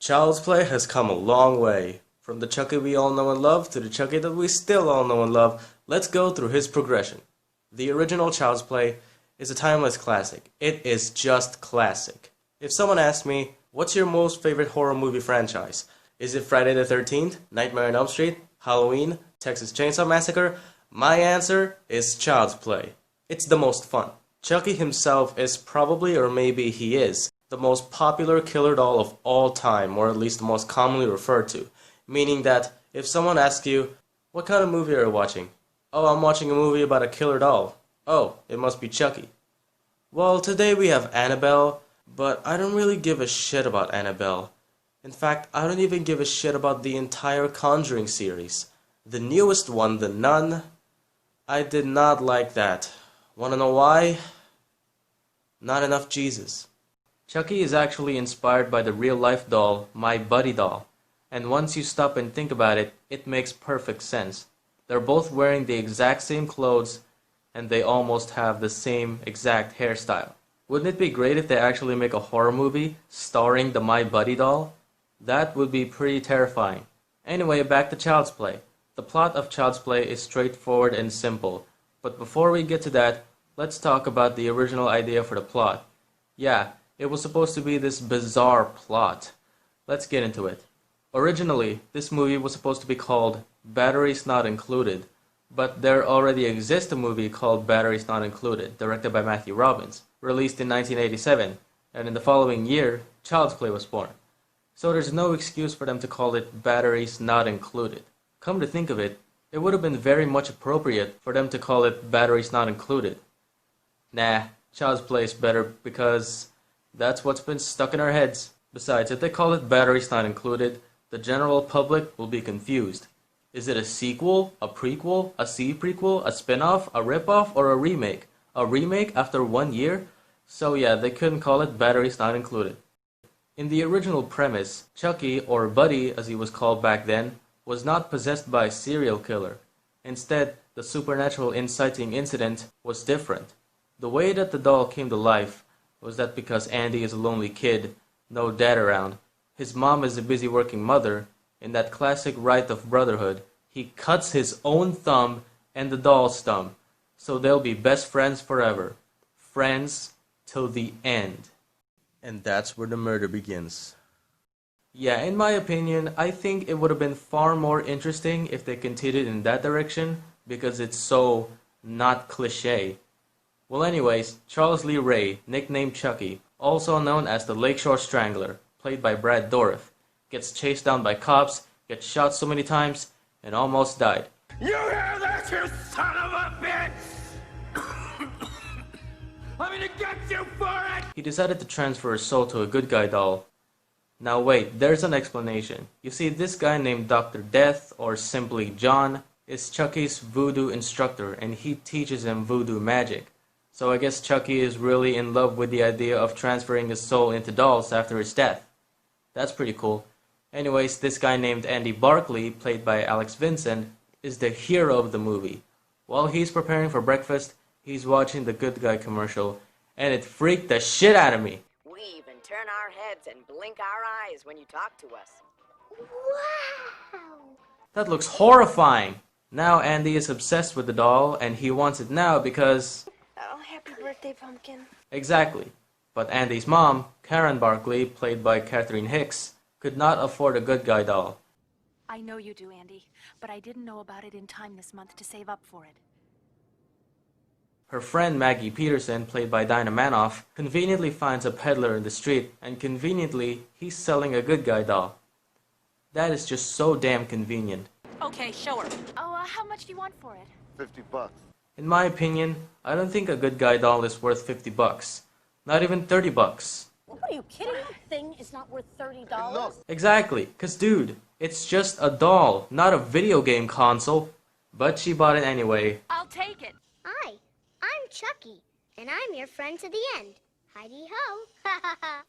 Child's Play has come a long way. From the Chucky we all know and love to the Chucky that we still all know and love, let's go through his progression. The original Child's Play is a timeless classic. It is just classic. If someone asked me, what's your most favorite horror movie franchise? Is it Friday the 13th, Nightmare on Elm Street, Halloween, Texas Chainsaw Massacre? My answer is Child's Play. It's the most fun. Chucky himself is probably, or maybe he is, the most popular killer doll of all time, or at least the most commonly referred to. Meaning that if someone asks you, what kind of movie are you watching? Oh, I'm watching a movie about a killer doll. Oh, it must be Chucky. Well, today we have Annabelle, but I don't really give a shit about Annabelle. In fact, I don't even give a shit about the entire Conjuring series. The newest one, The Nun, I did not like that. Wanna know why? Not enough Jesus. Chucky is actually inspired by the real-life doll, My Buddy Doll. And once you stop and think about it, it makes perfect sense. They're both wearing the exact same clothes, and they almost have the same exact hairstyle. Wouldn't it be great if they actually make a horror movie starring the My Buddy Doll? That would be pretty terrifying. Anyway, back to Child's Play. The plot of Child's Play is straightforward and simple. But before we get to that, let's talk about the original idea for the plot. Yeah, it was supposed to be this bizarre plot. Let's get into it. Originally, this movie was supposed to be called Batteries Not Included, but there already exists a movie called Batteries Not Included, directed by Matthew Robbins, released in 1987, and in the following year, Child's Play was born. So there's no excuse for them to call it Batteries Not Included. Come to think of it, it would have been very much appropriate for them to call it Batteries Not Included. Nah, Child's Play is better because that's what's been stuck in our heads. Besides, if they call it Batteries Not Included, the general public will be confused. Is it a sequel, a prequel, a C-prequel, a spin-off, a rip-off, or a remake? A remake after 1 year? So yeah, they couldn't call it Batteries Not Included. In the original premise, Chucky, or Buddy as he was called back then, was not possessed by a serial killer. Instead, the supernatural inciting incident was different. The way that the doll came to life was that because Andy is a lonely kid, no dad around, his mom is a busy working mother, in that classic rite of brotherhood, he cuts his own thumb and the doll's thumb, so they'll be best friends forever. Friends till the end. And that's where the murder begins. Yeah, in my opinion, I think it would have been far more interesting if they continued in that direction, because it's so not cliche. Well anyways, Charles Lee Ray, nicknamed Chucky, also known as the Lakeshore Strangler, played by Brad Dourif, gets chased down by cops, gets shot so many times, and almost died. You hear that, you son of a bitch? I'm gonna get you for it! He decided to transfer his soul to a good guy doll. Now wait, there's an explanation. You see, this guy named Dr. Death, or simply John, is Chucky's voodoo instructor, and he teaches him voodoo magic. So I guess Chucky is really in love with the idea of transferring his soul into dolls after his death. That's pretty cool. Anyways, this guy named Andy Barkley, played by Alex Vincent, is the hero of the movie. While he's preparing for breakfast, he's watching the Good Guy commercial, and it freaked the shit out of me. We even turn our heads and blink our eyes when you talk to us. Wow! That looks horrifying! Now Andy is obsessed with the doll, and he wants it now because... Oh, happy birthday, pumpkin. Exactly. But Andy's mom, Karen Barkley, played by Catherine Hicks, could not afford a good guy doll. I know you do, Andy, but I didn't know about it in time this month to save up for it. Her friend Maggie Peterson, played by Dinah Manoff, conveniently finds a peddler in the street, and conveniently, he's selling a good guy doll. That is just so damn convenient. Okay, show her. Oh, how much do you want for it? $50. In my opinion, I don't think a good guy doll is worth $50. Not even $30. What are you kidding? That thing is not worth $30. No. Exactly, cause dude, it's just a doll, not a video game console. But she bought it anyway. I'll take it. Hi, I'm Chucky, and I'm your friend to the end. Heidi-ho.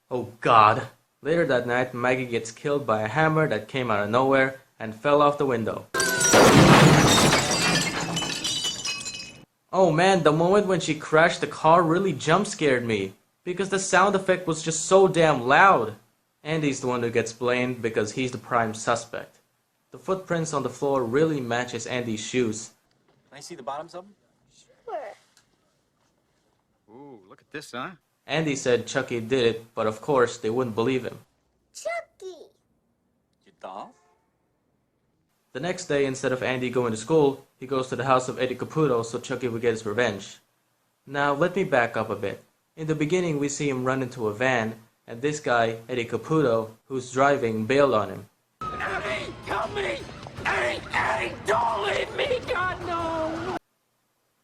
Oh god. Later that night, Maggie gets killed by a hammer that came out of nowhere and fell off the window. Oh man, the moment when she crashed the car really jump scared me, because the sound effect was just so damn loud. Andy's the one who gets blamed because he's the prime suspect. The footprints on the floor really matches Andy's shoes. Can I see the bottoms of them? Sure. Ooh, look at this, huh? Andy said Chucky did it, but of course they wouldn't believe him. Chucky. Your doll? The next day, instead of Andy going to school, he goes to the house of Eddie Caputo so Chucky would get his revenge. Now, let me back up a bit. In the beginning, we see him run into a van, and this guy, Eddie Caputo, who's driving, bailed on him. Eddie, help me! Eddie, Eddie, don't leave me! God, no!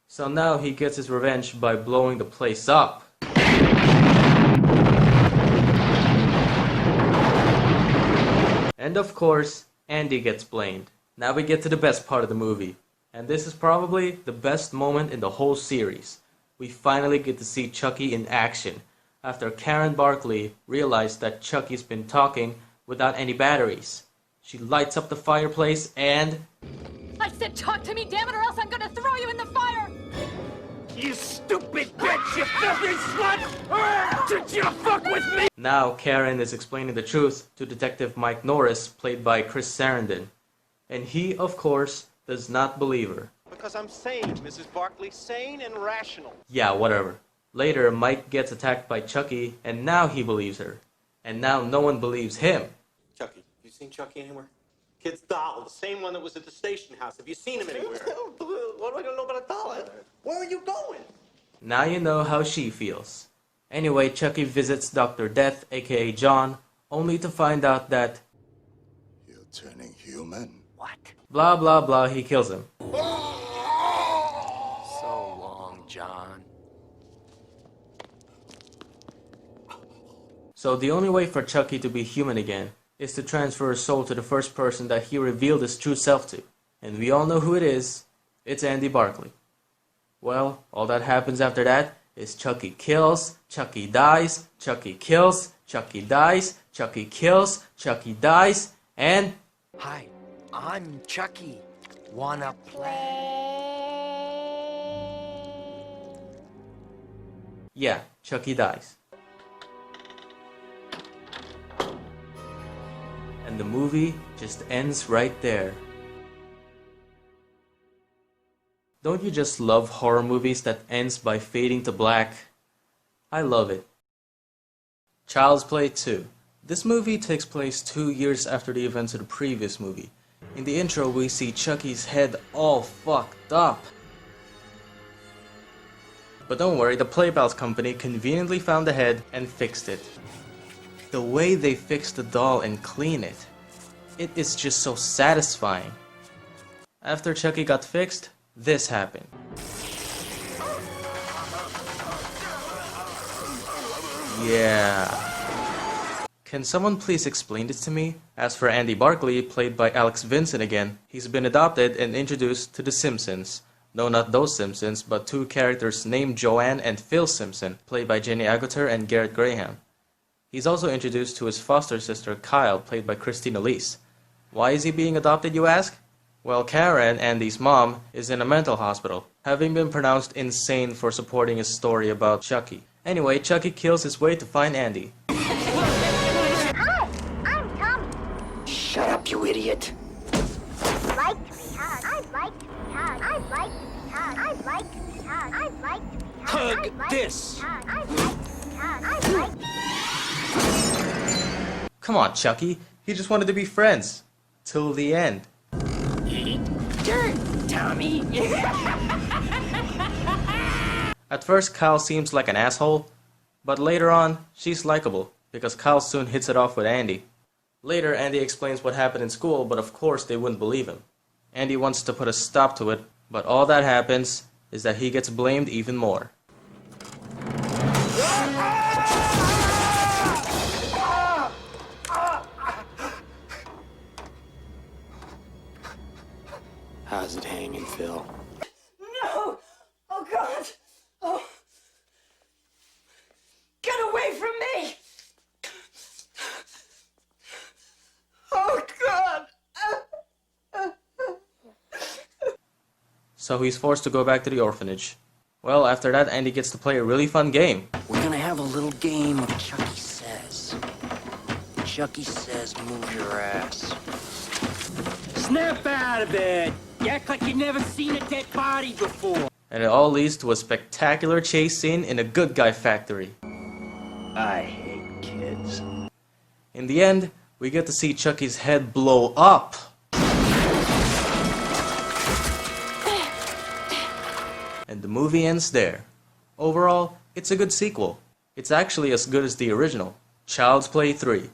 So now he gets his revenge by blowing the place up. And of course, Andy gets blamed. Now we get to the best part of the movie. And this is probably the best moment in the whole series. We finally get to see Chucky in action, after Karen Barkley realized that Chucky's been talking without any batteries. She lights up the fireplace and... I said talk to me, damn it, or else I'm gonna throw you in the fire! You stupid bitch, you filthy slut! Did you fuck with me? Now Karen is explaining the truth to Detective Mike Norris, played by Chris Sarandon. And he, of course, does not believe her. Because I'm sane, Mrs. Barkley, sane and rational. Yeah, whatever. Later, Mike gets attacked by Chucky, and now he believes her. And now no one believes him. Chucky, you seen Chucky anywhere? Kid's doll, the same one that was at the station house. Have you seen him anywhere? What am I gonna know about a doll? Where are you going? Now you know how she feels. Anyway, Chucky visits Dr. Death, aka John, only to find out that... You're turning human. What? blah blah blah, he kills him. So long, John. So the only way for Chucky to be human again is to transfer his soul to the first person that he revealed his true self to. And we all know who it is. It's Andy Barkley. Well, all that happens after that is Chucky kills, Chucky dies, Chucky kills, Chucky dies, Chucky kills, Chucky dies, and... Hi, I'm Chucky. Wanna play? yeah, Chucky dies. And the movie just ends right there. Don't you just love horror movies that ends by fading to black? I love it. Child's Play 2. This movie takes place 2 years after the events of the previous movie. In the intro, we see Chucky's head all fucked up. But don't worry, the Playpals company conveniently found the head and fixed it. The way they fix the doll and clean it, it is just so satisfying. After Chucky got fixed, this happened. Yeah. Can someone please explain this to me? As for Andy Barkley, played by Alex Vincent again, he's been adopted and introduced to The Simpsons. No, not those Simpsons, but two characters named Joanne and Phil Simpson, played by Jenny Agutter and Garrett Graham. He's also introduced to his foster sister Kyle, played by Christina Elise. Why is he being adopted, you ask? Well, Karen, Andy's mom, is in a mental hospital, having been pronounced insane for supporting his story about Chucky. Anyway, Chucky kills his way to find Andy. Hi, I'm Tommy. Shut up, you idiot. I'd like to be hugged. I'd like to be hugged. I'd like to be hugged. I'd like to be hugged. I'd like to be hugged. Hug I'd like this. To be hugged. I'd like to be hugged. I'd like to... Come on, Chucky. He just wanted to be friends. Till the end. Eat dirt, Tommy! At first, Kyle seems like an asshole, but later on, she's likable, because Kyle soon hits it off with Andy. Later, Andy explains what happened in school, but of course they wouldn't believe him. Andy wants to put a stop to it, but all that happens is that he gets blamed even more. How's it hanging, Phil? No! Oh, God! Oh! Get away from me! Oh, God! So he's forced to go back to the orphanage. Well, after that, Andy gets to play a really fun game. We're gonna have a little game of Chucky Says. Chucky says move your ass. Snap out of it! You act like you've never seen a dead body before. And it all leads to a spectacular chase scene in a good guy factory. I hate kids. In the end, we get to see Chucky's head blow up. And the movie ends there. Overall, it's a good sequel. It's actually as good as the original, Child's Play 3.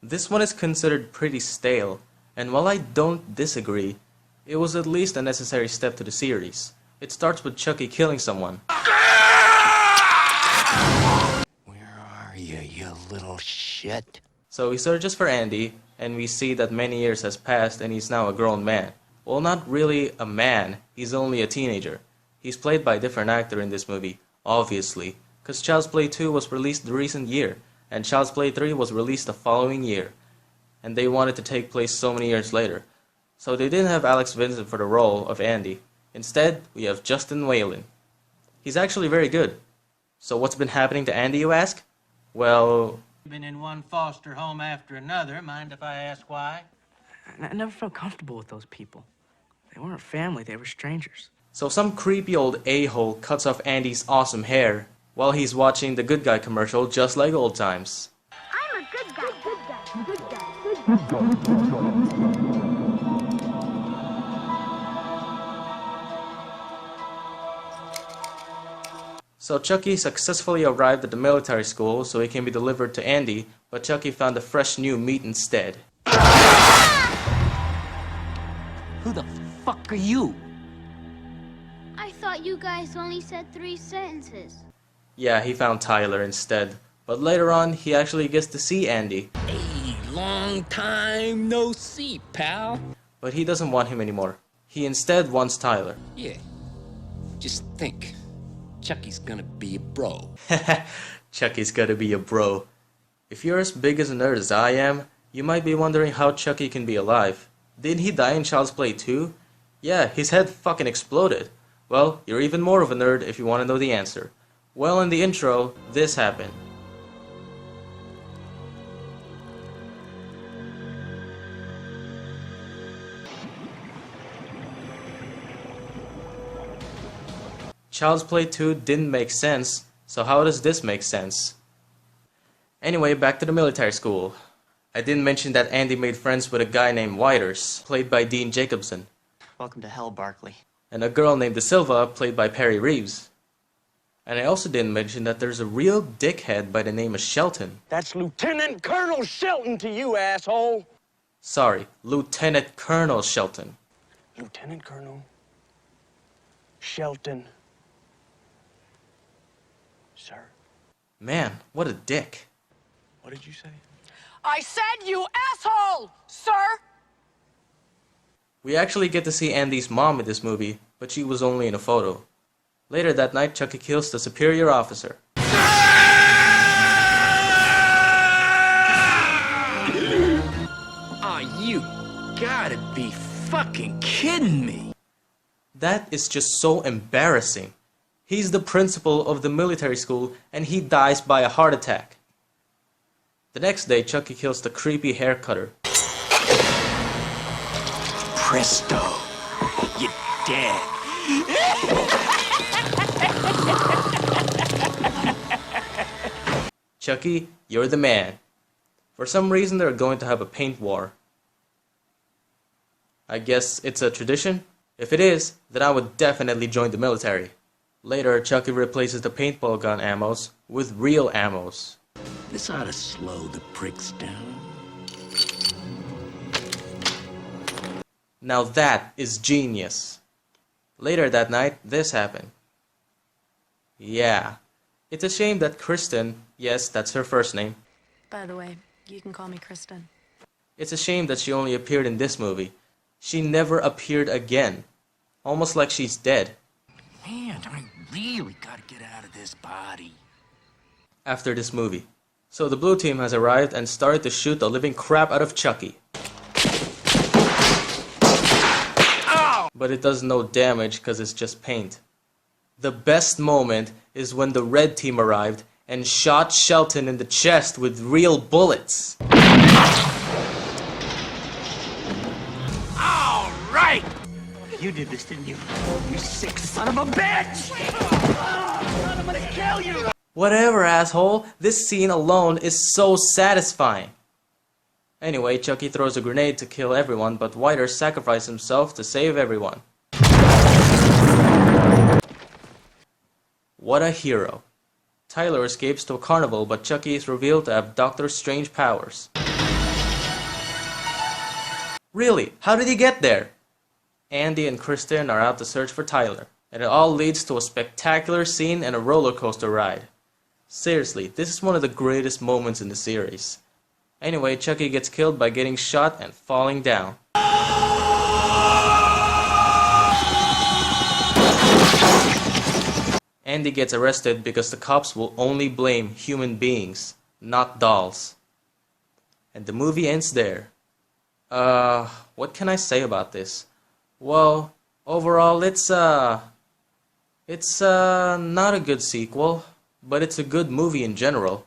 This one is considered pretty stale, and while I don't disagree, it was at least a necessary step to the series. It starts with Chucky killing someone. Where are you, you little shit? So we searches for Andy, and we see that many years has passed and he's now a grown man. Well, not really a man, he's only a teenager. He's played by a different actor in this movie, obviously, because Child's Play 2 was released the recent year, and Child's Play 3 was released the following year. And they wanted to take place so many years later. So they didn't have Alex Vincent for the role of Andy. Instead, we have Justin Whalen. He's actually very good. So what's been happening to Andy, you ask? Well... Been in one foster home after another. Mind if I ask why? I never felt comfortable with those people. They weren't family, they were strangers. So some creepy old a-hole cuts off Andy's awesome hair while he's watching the Good Guy commercial just like old times. I'm a good guy, good guy, good guy, good guy. So Chucky successfully arrived at the military school so he can be delivered to Andy, but Chucky found a fresh new meat instead. Who the fuck are you? I thought you guys only said 3 sentences. Yeah, he found Tyler instead. But later on, he actually gets to see Andy. Hey, long time no see, pal. But he doesn't want him anymore. He instead wants Tyler. Yeah, just think. Chucky's gonna be a bro. Chucky's gotta be a bro. If you're as big as a nerd as I am, you might be wondering how Chucky can be alive. Didn't he die in Child's Play 2? Yeah, his head fucking exploded. Well, you're even more of a nerd if you want to know the answer. Well, in the intro, this happened. Child's Play 2 didn't make sense, so how does this make sense? Anyway, back to the military school. I didn't mention that Andy made friends with a guy named Whiters, played by Dean Jacobson. Welcome to hell, Barkley. And a girl named De Silva, played by Perry Reeves. And I also didn't mention that there's a real dickhead by the name of Shelton. That's Lieutenant Colonel Shelton to you, asshole. Sorry, Lieutenant Colonel Shelton. Lieutenant Colonel Shelton. Sir. Man, what a dick. What did you say? I said you asshole, sir! We actually get to see Andy's mom in this movie, but she was only in a photo. Later that night, Chucky kills the superior officer. Aw, you gotta be fucking kidding me. That is just so embarrassing. He's the principal of the military school, and he dies by a heart attack. The next day, Chucky kills the creepy hair cutter. Presto, you're dead. Chucky, you're the man. For some reason, they're going to have a paint war. I guess it's a tradition? If it is, then I would definitely join the military. Later, Chucky replaces the paintball gun ammos with real ammos. This ought to slow the pricks down. Now that is genius. Later that night, this happened. Yeah. It's a shame that Kristen, yes, that's her first name. By the way, you can call me Kristen. It's a shame that she only appeared in this movie. She never appeared again. Almost like she's dead. Man, I really gotta get out of this body. After this movie. So the blue team has arrived and started to shoot the living crap out of Chucky. But it does no damage because it's just paint. The best moment is when the red team arrived and shot Shelton in the chest with real bullets. All right! You did this, didn't you? You sick son of a bitch! I'm gonna kill you! Whatever, asshole. This scene alone is so satisfying. Anyway, Chucky throws a grenade to kill everyone, but Whiter sacrifices himself to save everyone. What a hero. Tyler escapes to a carnival, but Chucky is revealed to have Doctor Strange powers. Really? How did he get there? Andy and Kristen are out to search for Tyler, and it all leads to a spectacular scene and a roller coaster ride. Seriously, this is one of the greatest moments in the series. Anyway, Chucky gets killed by getting shot and falling down. Andy gets arrested because the cops will only blame human beings, not dolls. And the movie ends there. What can I say about this? Well, overall it's not a good sequel, but it's a good movie in general.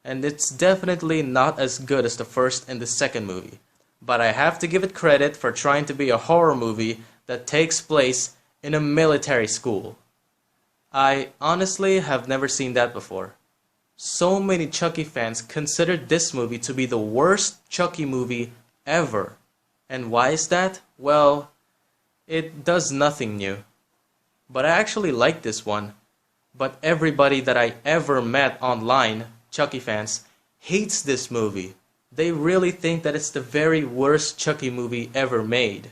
And it's definitely not as good as the first and the second movie. But I have to give it credit for trying to be a horror movie that takes place in a military school. I honestly have never seen that before. So many Chucky fans considered this movie to be the worst Chucky movie ever. And why is that? Well, it does nothing new. But I actually like this one. But everybody that I ever met online, Chucky fans, hates this movie. They really think that it's the very worst Chucky movie ever made.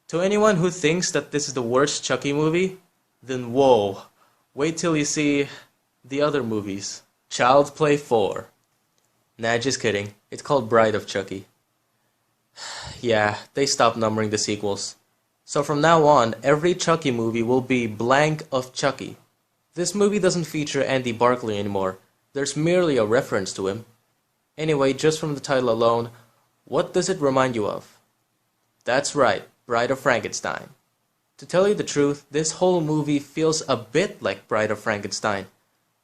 To anyone who thinks that this is the worst Chucky movie, then whoa, wait till you see the other movies. Child's Play 4. Nah, just kidding. It's called Bride of Chucky. Yeah, they stopped numbering the sequels. So from now on, every Chucky movie will be blank of Chucky. This movie doesn't feature Andy Barclay anymore. There's merely a reference to him. Anyway, just from the title alone, what does it remind you of? That's right, Bride of Frankenstein. To tell you the truth, this whole movie feels a bit like Bride of Frankenstein.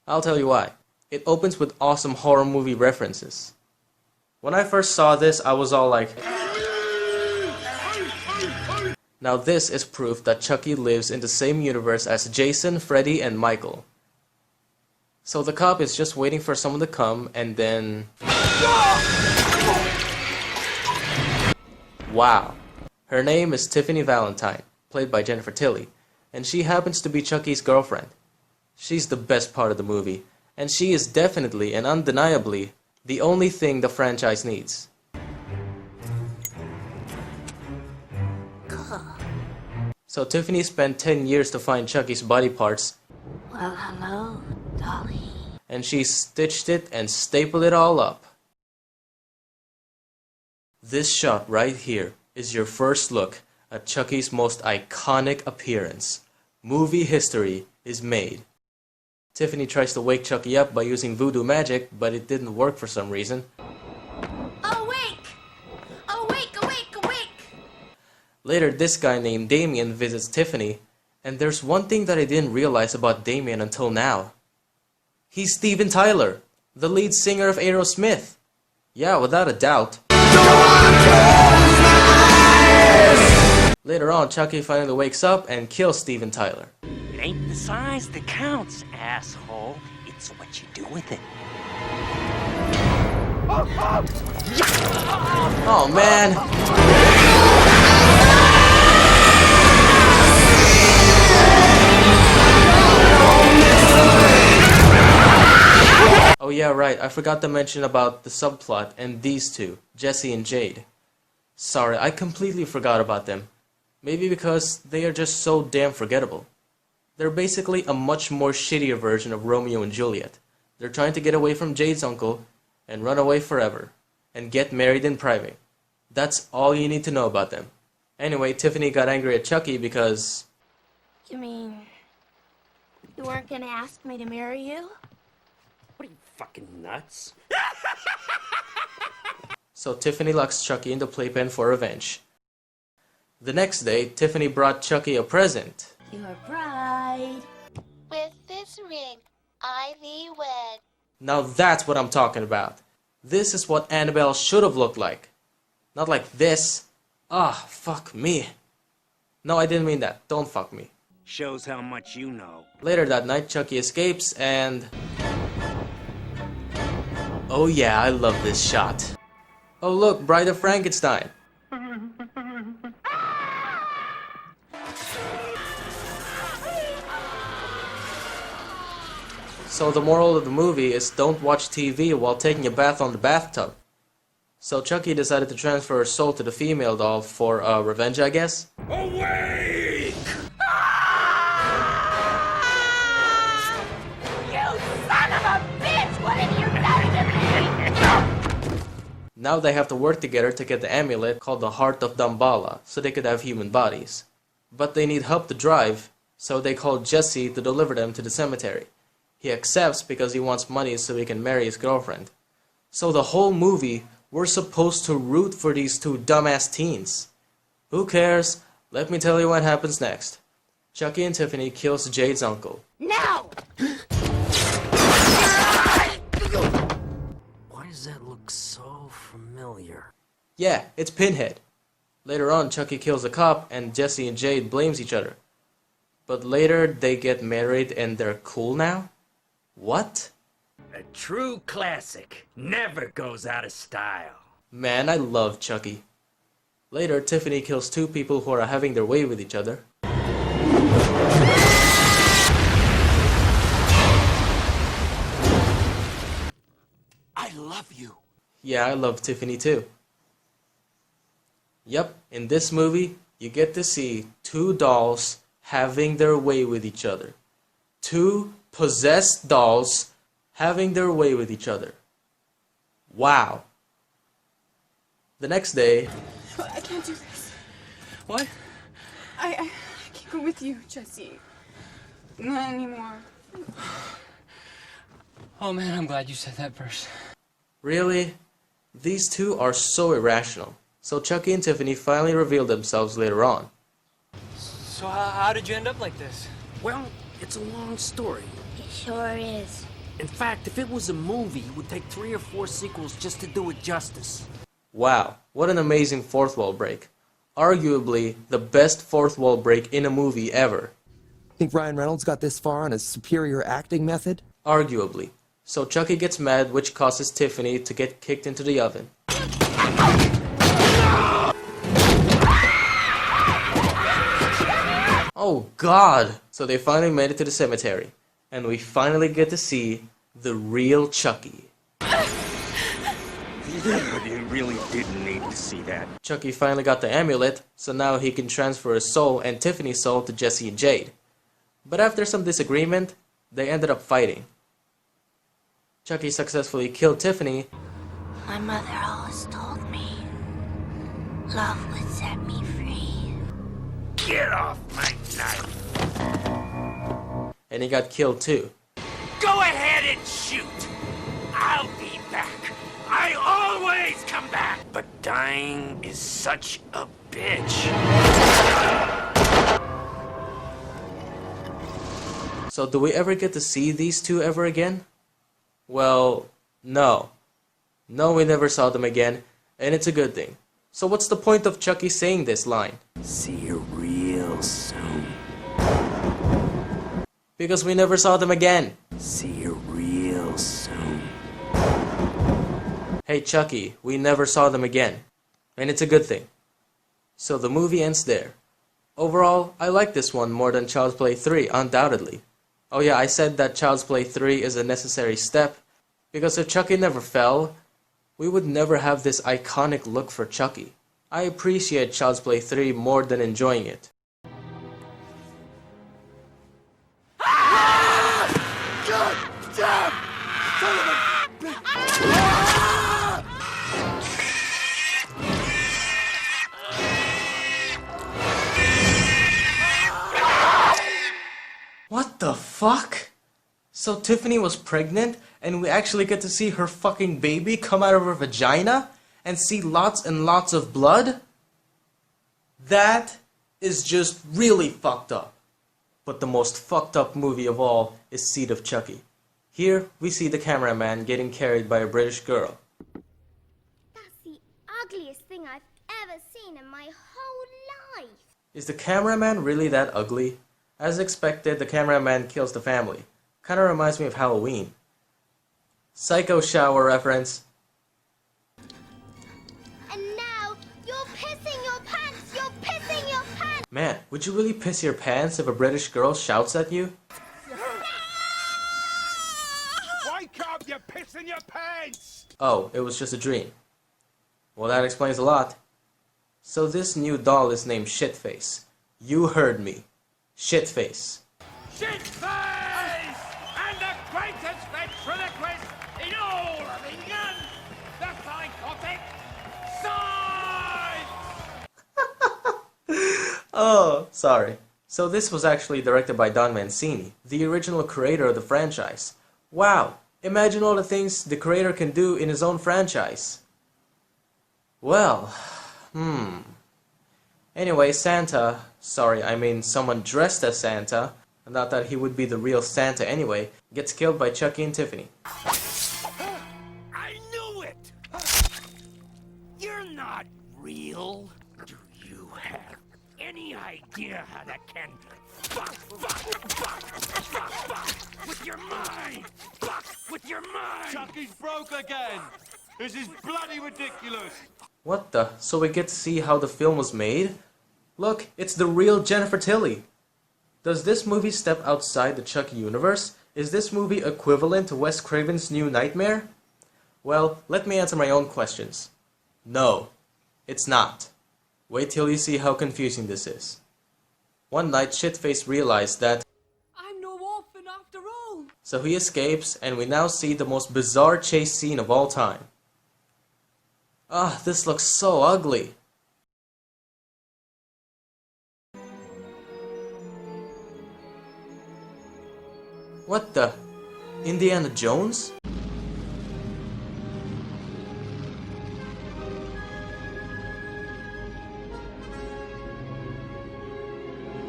I'll tell you why. It opens with awesome horror movie references. When I first saw this, I was all like... Now this is proof that Chucky lives in the same universe as Jason, Freddy, and Michael. So the cop is just waiting for someone to come, and then... Wow. Her name is Tiffany Valentine, played by Jennifer Tilly, and she happens to be Chucky's girlfriend. She's the best part of the movie, and she is definitely and undeniably the only thing the franchise needs. So Tiffany spent 10 years to find Chucky's body parts. Well, hello, Dolly. And she stitched it and stapled it all up. This shot right here is your first look at Chucky's most iconic appearance. Movie history is made. Tiffany tries to wake Chucky up by using voodoo magic, but it didn't work for some reason. Awake! Awake, awake, awake! Later, this guy named Damien visits Tiffany, and there's one thing that I didn't realize about Damien until now. He's Steven Tyler, the lead singer of Aerosmith. Yeah, without a doubt. Later on, Chucky finally wakes up and kills Steven Tyler. It ain't the size that counts, asshole. It's what you do with it. Oh man! Oh yeah, right, I forgot to mention about the subplot and these two, Jesse and Jade. Sorry, I completely forgot about them. Maybe because they are just so damn forgettable. They're basically a much more shittier version of Romeo and Juliet. They're trying to get away from Jade's uncle and run away forever and get married in private. That's all you need to know about them. Anyway, Tiffany got angry at Chucky because... You mean... you weren't gonna ask me to marry you? What are you, fucking nuts? So Tiffany locks Chucky in the playpen for revenge. The next day, Tiffany brought Chucky a present. Your bride. With this ring, I thee wed. Now that's what I'm talking about. This is what Annabelle should have looked like. Not like this. Ah, fuck me. No, I didn't mean that. Don't fuck me. Shows how much you know. Later that night, Chucky escapes and... Oh yeah, I love this shot. Oh look, Bride of Frankenstein. So the moral of the movie is don't watch TV while taking a bath on the bathtub. So Chucky decided to transfer her soul to the female doll for revenge, I guess? Awake! Now they have to work together to get the amulet called the Heart of Damballa, so they could have human bodies. But they need help to drive, so they call Jesse to deliver them to the cemetery. He accepts because he wants money so he can marry his girlfriend. So the whole movie, we're supposed to root for these two dumbass teens. Who cares? Let me tell you what happens next. Chucky and Tiffany kills Jade's uncle. No! Why does that look so familiar? Yeah, it's Pinhead. Later on, Chucky kills a cop and Jesse and Jade blames each other. But later, they get married and they're cool now? What? A true classic. Never goes out of style. Man, I love Chucky. Later, Tiffany kills two people who are having their way with each other. I love you. Yeah, I love Tiffany too. Yep, in this movie, you get to see two dolls having their way with each other. Two possessed dolls having their way with each other. Wow. The next day... I can't do this. What? I can't go with you, Jesse. Not anymore. Oh man, I'm glad you said that first. Really? These two are so irrational. So Chucky and Tiffany finally reveal themselves later on. So how did you end up like this? Well, it's a long story. It sure is. In fact, if it was a movie, it would take 3 or 4 sequels just to do it justice. Wow, what an amazing fourth wall break. Arguably the best fourth wall break in a movie ever. Think Ryan Reynolds got this far on his superior acting method? Arguably. So Chucky gets mad, which causes Tiffany to get kicked into the oven. Oh god! So they finally made it to the cemetery. And we finally get to see the real Chucky. You really didn't need to see that. Chucky finally got the amulet, so now he can transfer his soul and Tiffany's soul to Jesse and Jade. But after some disagreement, they ended up fighting. Chucky successfully killed Tiffany. My mother always told me love would set me free. Get off my knife! And he got killed too. Go ahead and shoot! I'll be back. I always come back. But dying is such a bitch. So do we ever get to see these two ever again? Well, no. No, we never saw them again, and it's a good thing. So what's the point of Chucky saying this line? See you real soon. Because we never saw them again. See you real soon. Hey Chucky, we never saw them again. And it's a good thing. So the movie ends there. Overall, I like this one more than Child's Play 3, undoubtedly. Oh yeah, I said that Child's Play 3 is a necessary step, because if Chucky never fell, we would never have this iconic look for Chucky. I appreciate Child's Play 3 more than enjoying it. God damn! Son of a bitch! What the fuck? So Tiffany was pregnant and we actually get to see her fucking baby come out of her vagina and see lots and lots of blood? That is just really fucked up. But the most fucked up movie of all is Seed of Chucky. Here, we see the cameraman getting carried by a British girl. That's the ugliest thing I've ever seen in my whole life. Is the cameraman really that ugly? As expected, the cameraman kills the family. Kinda reminds me of Halloween. Psycho shower reference. And now, you're pissing your pants! You're pissing your pants! Man, would you really piss your pants if a British girl shouts at you? Wake up, you're pissing your pants! Oh, it was just a dream. Well, that explains a lot. So this new doll is named Shitface. You heard me. Shitface. Shitface! And the greatest ventriloquist in all of England! The psychotic side! Oh, sorry. So this was actually directed by Don Mancini, the original creator of the franchise. Wow, imagine all the things the creator can do in his own franchise. Well, Anyway, Santa, sorry, I mean someone dressed as Santa, not that he would be the real Santa anyway, gets killed by Chucky and Tiffany. I knew it! You're not real. Do you have any idea how that can fuck with your mind? Fuck with your mind! Chucky's broke again! This is bloody ridiculous! What the? So we get to see how the film was made? Look, it's the real Jennifer Tilly! Does this movie step outside the Chucky universe? Is this movie equivalent to Wes Craven's New Nightmare? Well, let me answer my own questions. No, it's not. Wait till you see how confusing this is. One night, Shitface realized that I'm no orphan after all. So he escapes, and we now see the most bizarre chase scene of all time. Ah, this looks so ugly. What the? Indiana Jones?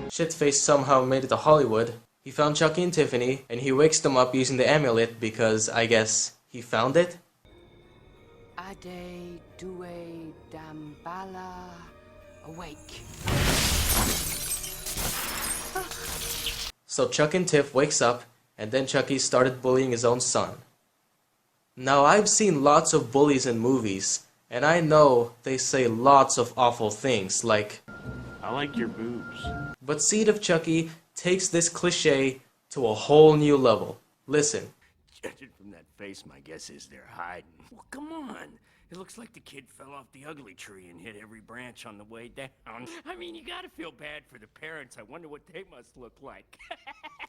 Shitface somehow made it to Hollywood. He found Chucky and Tiffany, and he wakes them up using the amulet because, I guess, he found it? Ade due dambala awake. So Chuck and Tiff wakes up, and then Chucky started bullying his own son. Now I've seen lots of bullies in movies, and I know they say lots of awful things like, I like your boobs. But Seed of Chucky takes this cliche to a whole new level. Listen. Judging from that face, my guess is they're hiding. Well, come on. It looks like the kid fell off the ugly tree and hit every branch on the way down. I mean, you gotta feel bad for the parents. I wonder what they must look like.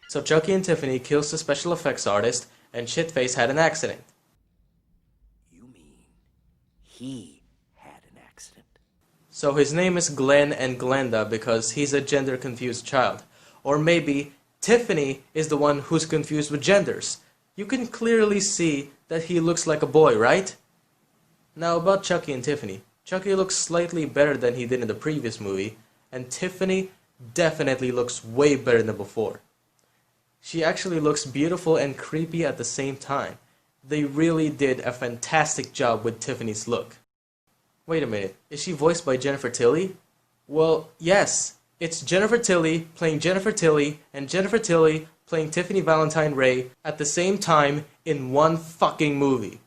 So Chucky and Tiffany kills the special effects artist, and Shitface had an accident. You mean he had an accident? So his name is Glenn and Glenda because he's a gender-confused child. Or maybe Tiffany is the one who's confused with genders. You can clearly see that he looks like a boy, right? Now about Chucky and Tiffany. Chucky looks slightly better than he did in the previous movie, and Tiffany definitely looks way better than before. She actually looks beautiful and creepy at the same time. They really did a fantastic job with Tiffany's look. Wait a minute, is she voiced by Jennifer Tilly? Well, yes, it's Jennifer Tilly playing Jennifer Tilly and Jennifer Tilly playing Tiffany Valentine Ray at the same time in one fucking movie.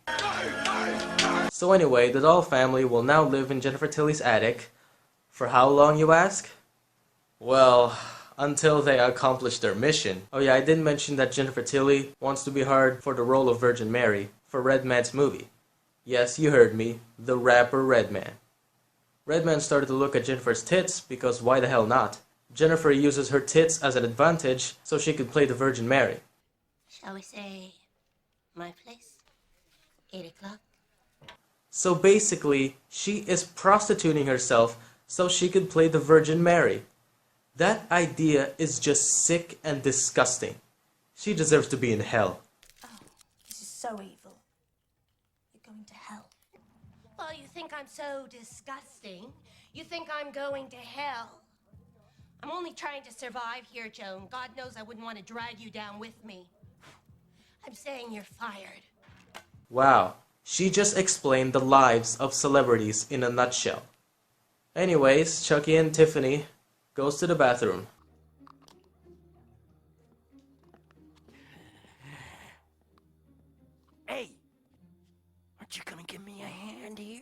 So anyway, the doll family will now live in Jennifer Tilly's attic. For how long, you ask? Well, until they accomplish their mission. Oh yeah, I didn't mention that Jennifer Tilly wants to be hired for the role of Virgin Mary for Redman's movie. Yes, you heard me, the rapper Redman. Redman started to look at Jennifer's tits because why the hell not? Jennifer uses her tits as an advantage so she could play the Virgin Mary. Shall we say my place? 8 o'clock? So basically, she is prostituting herself so she could play the Virgin Mary. That idea is just sick and disgusting. She deserves to be in hell. Oh, this is so evil. You're going to hell. Well, you think I'm so disgusting? You think I'm going to hell? I'm only trying to survive here, Joan. God knows I wouldn't want to drag you down with me. I'm saying you're fired. Wow, she just explained the lives of celebrities in a nutshell. Anyways, Chucky and Tiffany goes to the bathroom. Hey, aren't you gonna give me a hand here?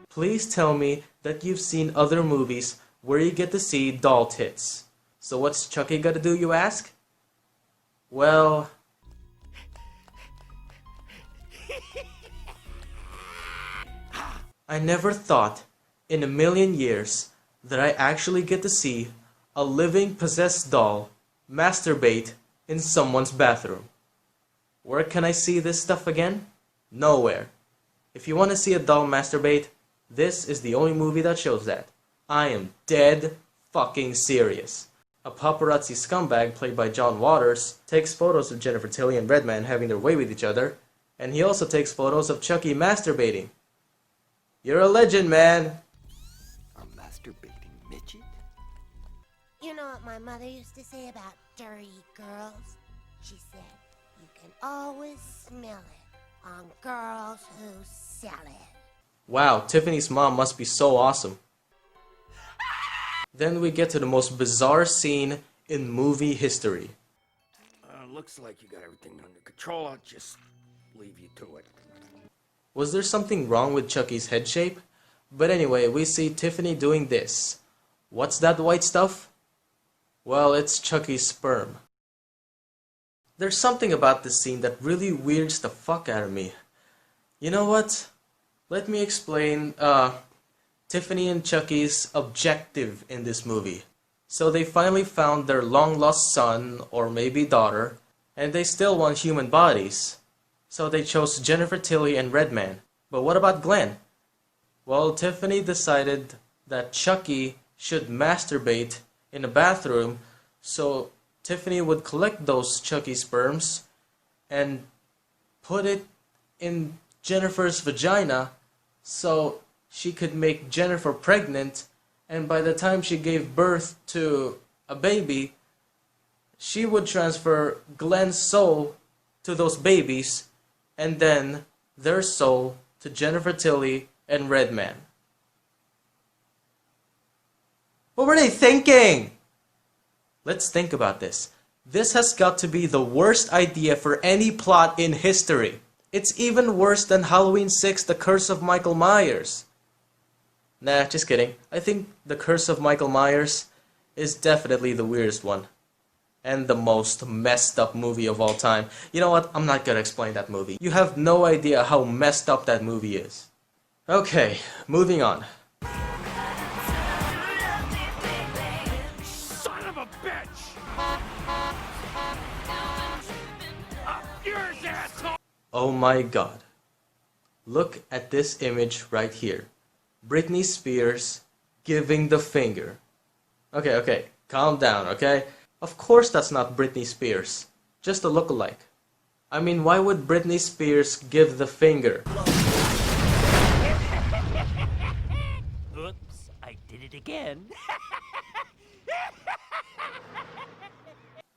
Please tell me that you've seen other movies where you get to see doll tits. So what's Chucky gotta do, you ask? Well... I never thought in a million years that I actually get to see a living possessed doll masturbate in someone's bathroom. Where can I see this stuff again? Nowhere. If you want to see a doll masturbate, this is the only movie that shows that. I am dead fucking serious. A paparazzi scumbag played by John Waters takes photos of Jennifer Tilly and Redman having their way with each other, and he also takes photos of Chucky masturbating. You're a legend, man! A masturbating midget? You know what my mother used to say about dirty girls? She said, you can always smell it on girls who sell it. Wow, Tiffany's mom must be so awesome. Then we get to the most bizarre scene in movie history. Looks like you got everything under control. I'll just leave you to it. Was there something wrong with Chucky's head shape? But anyway, we see Tiffany doing this. What's that white stuff? Well, it's Chucky's sperm. There's something about this scene that really weirds the fuck out of me. You know what? Let me explain Tiffany and Chucky's objective in this movie. So they finally found their long-lost son, or maybe daughter, and they still want human bodies. So they chose Jennifer Tilly and Redman. But what about Glenn? Well, Tiffany decided that Chucky should masturbate in a bathroom, so Tiffany would collect those Chucky sperms and put it in Jennifer's vagina so she could make Jennifer pregnant, and by the time she gave birth to a baby, she would transfer Glenn's soul to those babies, and then their soul to Jennifer Tilly and Redman. What were they thinking? Let's think about this. This has got to be the worst idea for any plot in history. It's even worse than Halloween 6, The Curse of Michael Myers. Nah, just kidding. I think The Curse of Michael Myers is definitely the weirdest one. And the most messed up movie of all time. You know what? I'm not gonna explain that movie. You have no idea how messed up that movie is. Okay, moving on. Son of a bitch! Up yours, asshole! Oh my god. Look at this image right here. Britney Spears giving the finger. Okay, calm down, okay? Of course that's not Britney Spears. Just a lookalike. I mean, why would Britney Spears give the finger? Oops, I did it again.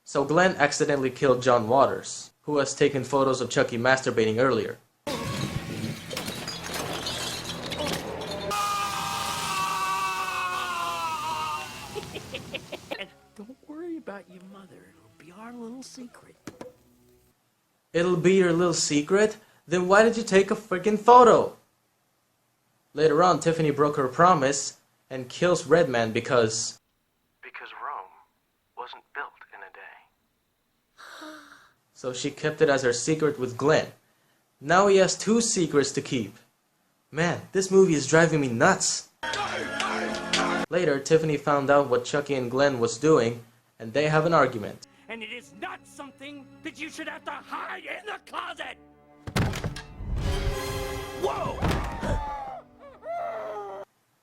So Glenn accidentally killed John Waters, who has taken photos of Chucky masturbating earlier. Don't worry about your mother. It'll be our little secret. It'll be your little secret? Then why did you take a freaking photo? Later on, Tiffany broke her promise and kills Redman because Rome wasn't built in a day. So she kept it as her secret with Glenn. Now he has 2 secrets to keep. Man, this movie is driving me nuts. Later, Tiffany found out what Chucky and Glenn was doing, and they have an argument. And it is not something that you should have to hide in the closet! Whoa!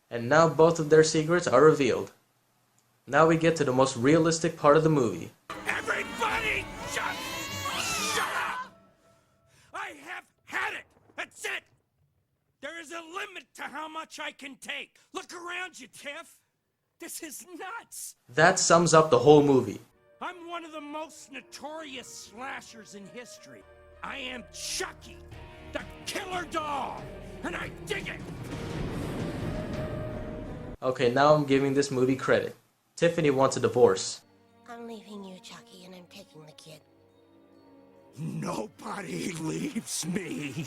And now both of their secrets are revealed. Now we get to the most realistic part of the movie. Everybody just shut up! I have had it! That's it! There is a limit to how much I can take. Look around you, Tiff. This is nuts! That sums up the whole movie. I'm one of the most notorious slashers in history. I am Chucky, the killer doll, and I dig it! Okay, now I'm giving this movie credit. Tiffany wants a divorce. I'm leaving you, Chucky, and I'm taking the kid. Nobody leaves me!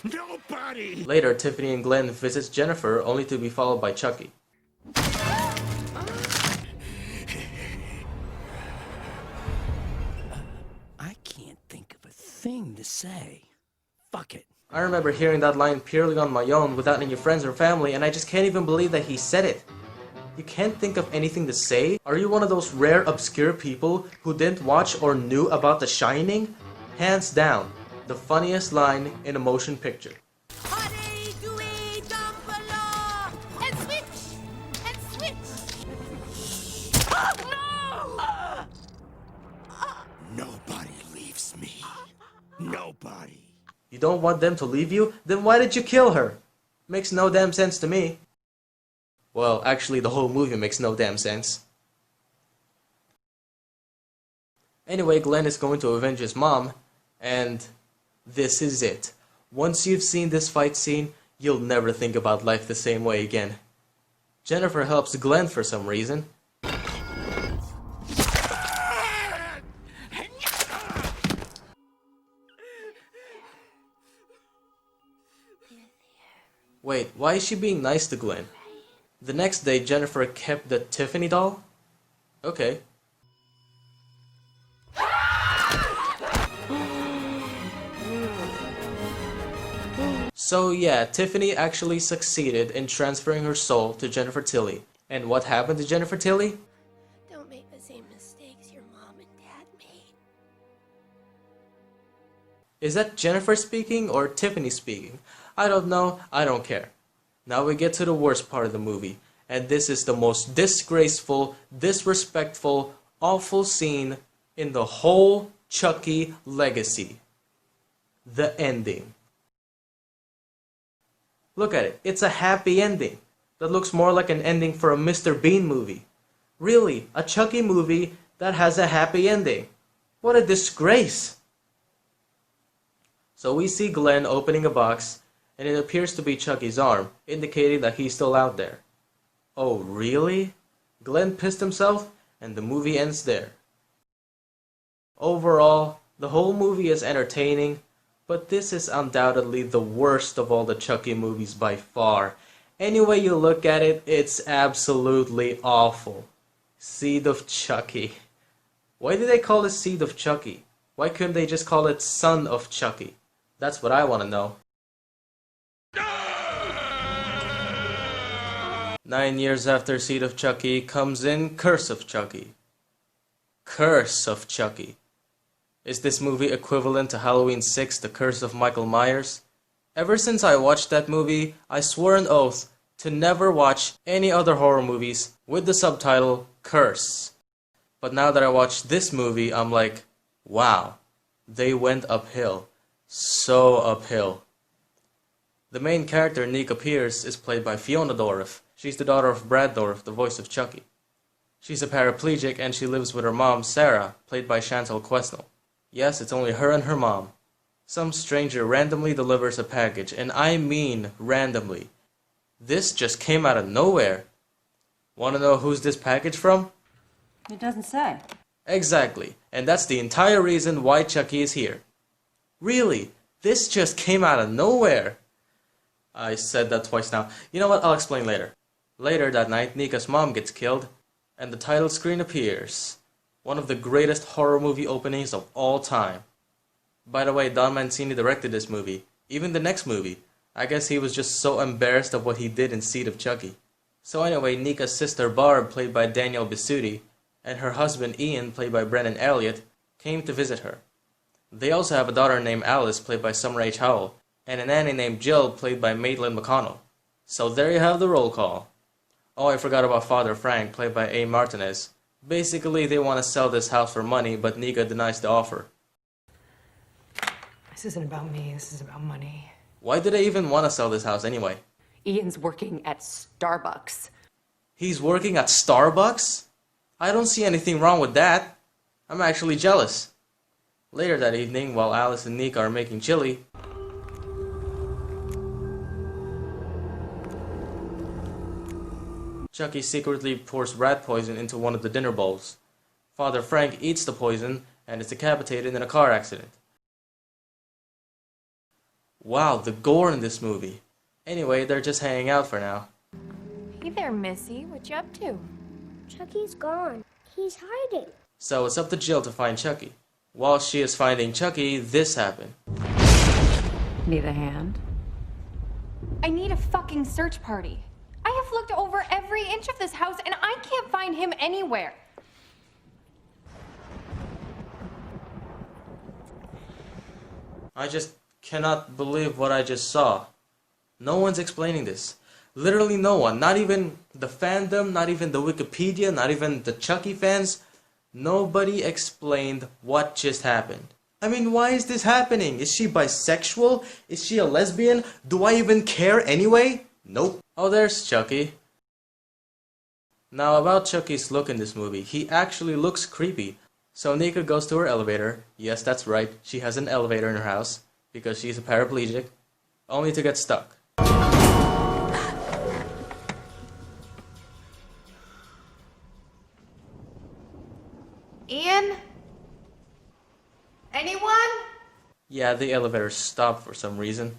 Nobody! Later, Tiffany and Glenn visits Jennifer, only to be followed by Chucky. I can't think of a thing to say. Fuck it. I remember hearing that line purely on my own without any friends or family, and I just can't even believe that he said it. You can't think of anything to say? Are you one of those rare obscure people who didn't watch or knew about The Shining? Hands down, the funniest line in a motion picture. Hurry, Dewey, jump below! And switch! And switch! Oh, no! Nobody leaves me. Nobody. You don't want them to leave you? Then why did you kill her? Makes no damn sense to me. Well, actually the whole movie makes no damn sense. Anyway, Glenn is going to avenge his mom, and this is it. Once you've seen this fight scene, you'll never think about life the same way again. Jennifer helps Glenn for some reason. Wait, why is she being nice to Glenn? The next day, Jennifer kept the Tiffany doll? Okay. So yeah, Tiffany actually succeeded in transferring her soul to Jennifer Tilly. And what happened to Jennifer Tilly? Don't make the same mistakes your mom and dad made. Is that Jennifer speaking or Tiffany speaking? I don't know, I don't care. Now we get to the worst part of the movie, and this is the most disgraceful, disrespectful, awful scene in the whole Chucky legacy. The ending. Look at it, it's a happy ending. That looks more like an ending for a Mr. Bean movie. Really, a Chucky movie that has a happy ending. What a disgrace. So we see Glenn opening a box, and it appears to be Chucky's arm, indicating that he's still out there. Oh, really? Glenn pissed himself, and the movie ends there. Overall, the whole movie is entertaining, but this is undoubtedly the worst of all the Chucky movies by far. Any way you look at it, it's absolutely awful. Seed of Chucky. Why did they call it Seed of Chucky? Why couldn't they just call it Son of Chucky? That's what I want to know. 9 years after Seed of Chucky comes in Curse of Chucky. Curse of Chucky. Is this movie equivalent to Halloween 6, The Curse of Michael Myers? Ever since I watched that movie, I swore an oath to never watch any other horror movies with the subtitle Curse. But now that I watched this movie, I'm like, wow, they went uphill. So uphill. The main character, Nika Pierce, is played by Fiona Dorff. She's the daughter of Brad Dorff, the voice of Chucky. She's a paraplegic and she lives with her mom, Sarah, played by Chantal Quesnel. Yes, it's only her and her mom. Some stranger randomly delivers a package, and I mean randomly. This just came out of nowhere. Want to know who's this package from? It doesn't say. Exactly, and that's the entire reason why Chucky is here. Really, this just came out of nowhere. I said that twice now. You know what, I'll explain later. Later that night, Nika's mom gets killed, and the title screen appears. One of the greatest horror movie openings of all time. By the way, Don Mancini directed this movie. Even the next movie. I guess he was just so embarrassed of what he did in Seed of Chucky. So anyway, Nika's sister Barb, played by Danielle Bisutti, and her husband Ian, played by Brennan Elliott, came to visit her. They also have a daughter named Alice, played by Summer H. Howell, and a nanny named Jill, played by Maitland McConnell. So there you have the roll call. Oh, I forgot about Father Frank, played by A. Martinez. Basically, they want to sell this house for money, but Nika denies the offer. This isn't about me, this is about money. Why do they even want to sell this house anyway? Ian's working at Starbucks. He's working at Starbucks? I don't see anything wrong with that. I'm actually jealous. Later that evening, while Alice and Nika are making chili, Chucky secretly pours rat poison into one of the dinner bowls. Father Frank eats the poison and is decapitated in a car accident. Wow, the gore in this movie. Anyway, they're just hanging out for now. Hey there, Missy. What you up to? Chucky's gone. He's hiding. So it's up to Jill to find Chucky. While she is finding Chucky, this happened. Need a hand? I need a fucking search party. I have looked over every inch of this house and I can't find him anywhere. I just cannot believe what I just saw. No one's explaining this. Literally no one. Not even the fandom, not even the Wikipedia, not even the Chucky fans. Nobody explained what just happened. I mean, why is this happening? Is she bisexual? Is she a lesbian? Do I even care anyway? Nope. Oh, there's Chucky. Now about Chucky's look in this movie. He actually looks creepy. So Nika goes to her elevator. Yes, that's right. She has an elevator in her house because she's a paraplegic. Only to get stuck. Ian? Anyone? Yeah, the elevator stopped for some reason.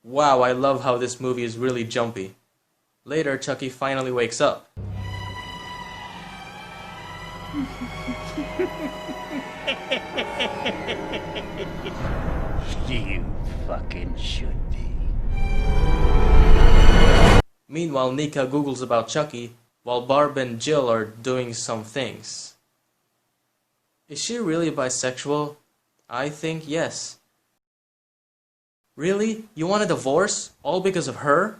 Wow, I love how this movie is really jumpy. Later, Chucky finally wakes up. You fucking should be. Meanwhile, Nika Googles about Chucky, while Barb and Jill are doing some things. Is she really bisexual? I think yes. Really? You want a divorce? All because of her?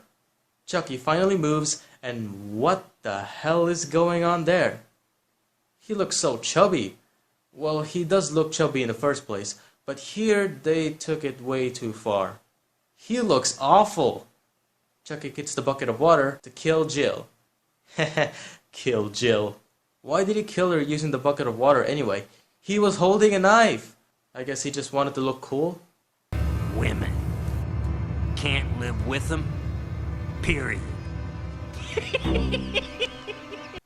Chucky finally moves, and what the hell is going on there? He looks so chubby. Well, he does look chubby in the first place, but here they took it way too far. He looks awful. Chucky gets the bucket of water to kill Jill. Kill Jill. Why did he kill her using the bucket of water anyway? He was holding a knife. I guess he just wanted to look cool. Women. Can't live with them. Period.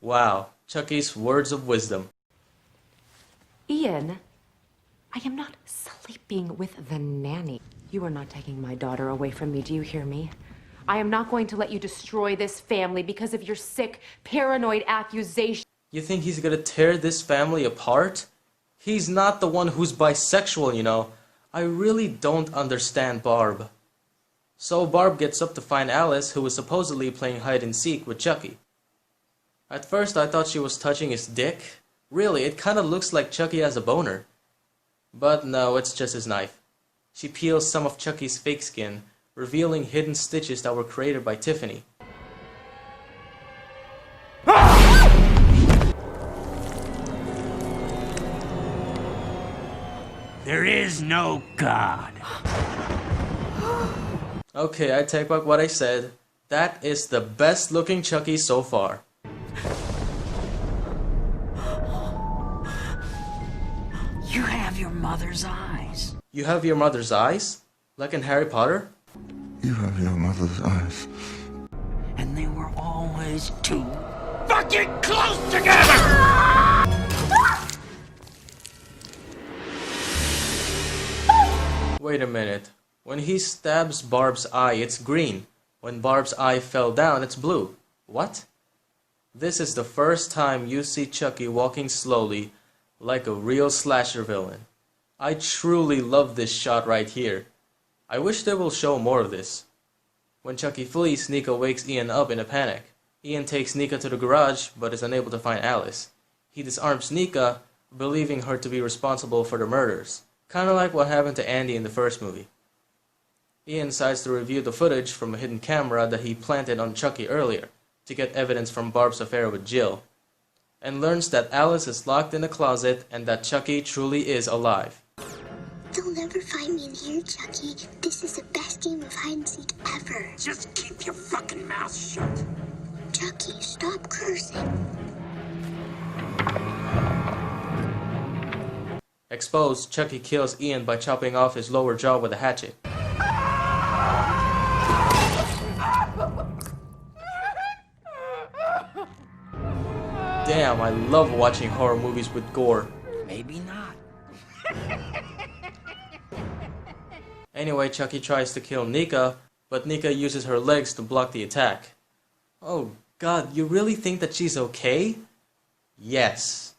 Wow, Chucky's words of wisdom. Ian, I am not sleeping with the nanny. You are not taking my daughter away from me, do you hear me? I am not going to let you destroy this family because of your sick, paranoid accusation. You think he's gonna tear this family apart? He's not the one who's bisexual, you know. I really don't understand Barb. So Barb gets up to find Alice, who was supposedly playing hide and seek with Chucky. At first I thought she was touching his dick. Really, it kinda looks like Chucky has a boner. But no, it's just his knife. She peels some of Chucky's fake skin, revealing hidden stitches that were created by Tiffany. There is no God. Okay, I take back what I said. That is the best looking Chucky so far. You have your mother's eyes. You have your mother's eyes? Like in Harry Potter? You have your mother's eyes. And they were always too Fucking close together! Wait a minute. When he stabs Barb's eye, it's green. When Barb's eye fell down, it's blue. What? This is the first time you see Chucky walking slowly, like a real slasher villain. I truly love this shot right here. I wish they will show more of this. When Chucky flees, Nika wakes Ian up in a panic. Ian takes Nika to the garage, but is unable to find Alice. He disarms Nika, believing her to be responsible for the murders. Kinda like what happened to Andy in the first movie. Ian decides to review the footage from a hidden camera that he planted on Chucky earlier, to get evidence from Barb's affair with Jill. and learns that Alice is locked in a closet and that Chucky truly is alive. They'll never find me in here, Chucky. This is the best game of hide and seek ever. Just keep your fucking mouth shut. Chucky, stop cursing. Exposed, Chucky kills Ian by chopping off his lower jaw with a hatchet. Damn, I love watching horror movies with gore. Maybe not. Anyway, Chucky tries to kill Nika, but Nika uses her legs to block the attack. Oh god, you really think that she's okay? Yes.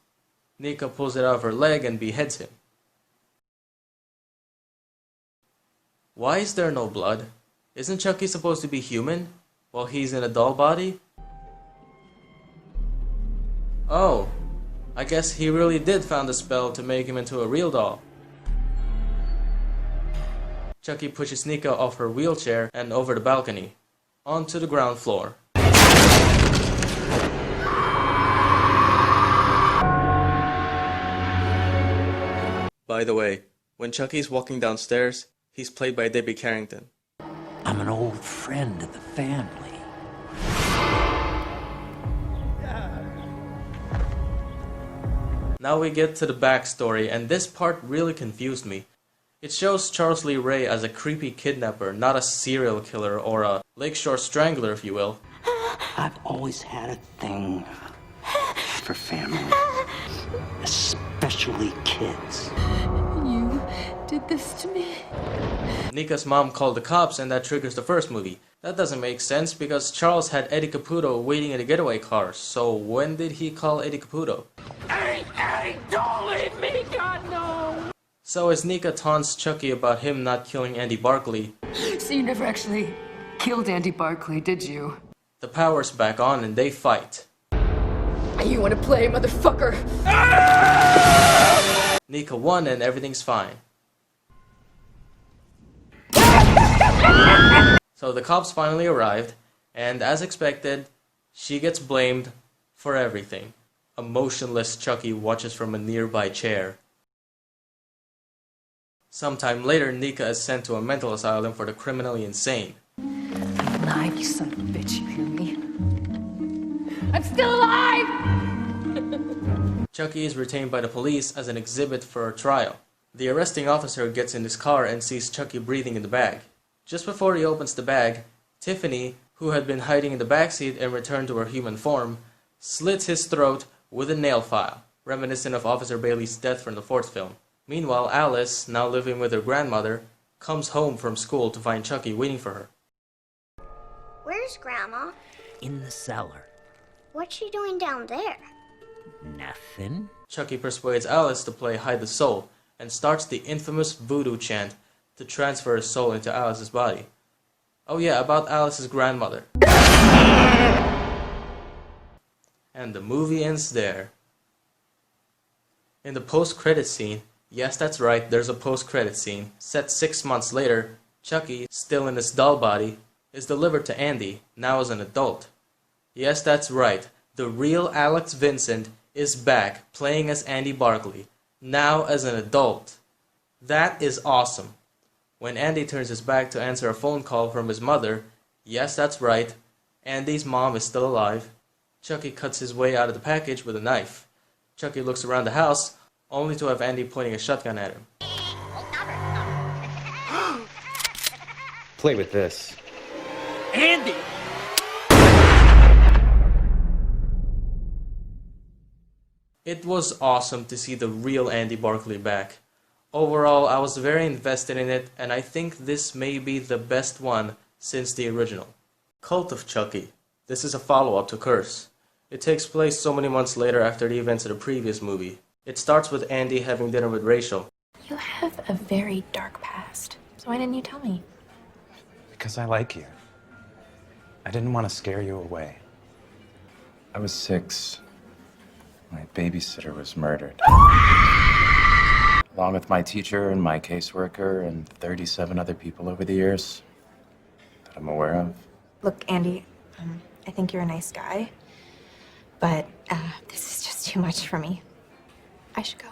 Nika pulls it out of her leg and beheads him. Why is there no blood? Isn't Chucky supposed to be human, while he's in a doll body? Oh, I guess he really did found a spell to make him into a real doll. Chucky pushes Nika off her wheelchair and over the balcony, onto the ground floor. By the way, when Chucky's walking downstairs, he's played by Debbie Carrington. I'm an old friend of the family. Now we get to the backstory, and this part really confused me. It shows Charles Lee Ray as a creepy kidnapper, not a serial killer or a lakeshore strangler, if you will. I've always had a thing for family, especially kids. You did this to me. Nika's mom called the cops, and that triggers the first movie. That doesn't make sense because Charles had Eddie Caputo waiting in a getaway car, so when did he call Eddie Caputo? Hey, don't leave me, God, no! So as Nika taunts Chucky about him not killing Andy Barkley, So you never actually killed Andy Barkley, did you? the power's back on and they fight. You want to play, motherfucker? Nika won and everything's fine. So the cops finally arrived, and as expected, she gets blamed for everything. A motionless Chucky watches from a nearby chair. Sometime later, Nika is sent to a mental asylum for the criminally insane. Alive, you son of a bitch, you hear me? I'm still alive! Chucky is retained by the police as an exhibit for a trial. The arresting officer gets in his car and sees Chucky breathing in the bag. Just before he opens the bag, Tiffany, who had been hiding in the backseat and returned to her human form, slits his throat with a nail file, reminiscent of Officer Bailey's death from the fourth film. Meanwhile, Alice, now living with her grandmother, comes home from school to find Chucky waiting for her. Where's Grandma? In the cellar. What's she doing down there? Nothing. Chucky persuades Alice to play Hide the Soul and starts the infamous voodoo chant to transfer his soul into Alice's body. Oh yeah, about Alice's grandmother. And the movie ends there. In the post-credit scene, yes that's right, there's a post-credit scene, set 6 months later, Chucky, still in his doll body, is delivered to Andy, now as an adult. Yes that's right, the real Alex Vincent is back, playing as Andy Barkley, now as an adult. That is awesome. When Andy turns his back to answer a phone call from his mother, yes that's right, Andy's mom is still alive. Chucky cuts his way out of the package with a knife. Chucky looks around the house, only to have Andy pointing a shotgun at him. Play with this. Andy! It was awesome to see the real Andy Barkley back. Overall, I was very invested in it, and I think this may be the best one since the original. Cult of Chucky. This is a follow-up to Curse. It takes place so many months later after the events of the previous movie. It starts with Andy having dinner with Rachel. You have a very dark past, so why didn't you tell me? Because I like you. I didn't want to scare you away. I was 6. My babysitter was murdered. Along with my teacher and my caseworker and 37 other people over the years that I'm aware of. Look, Andy, I think you're a nice guy, but This is just too much for me. I should go.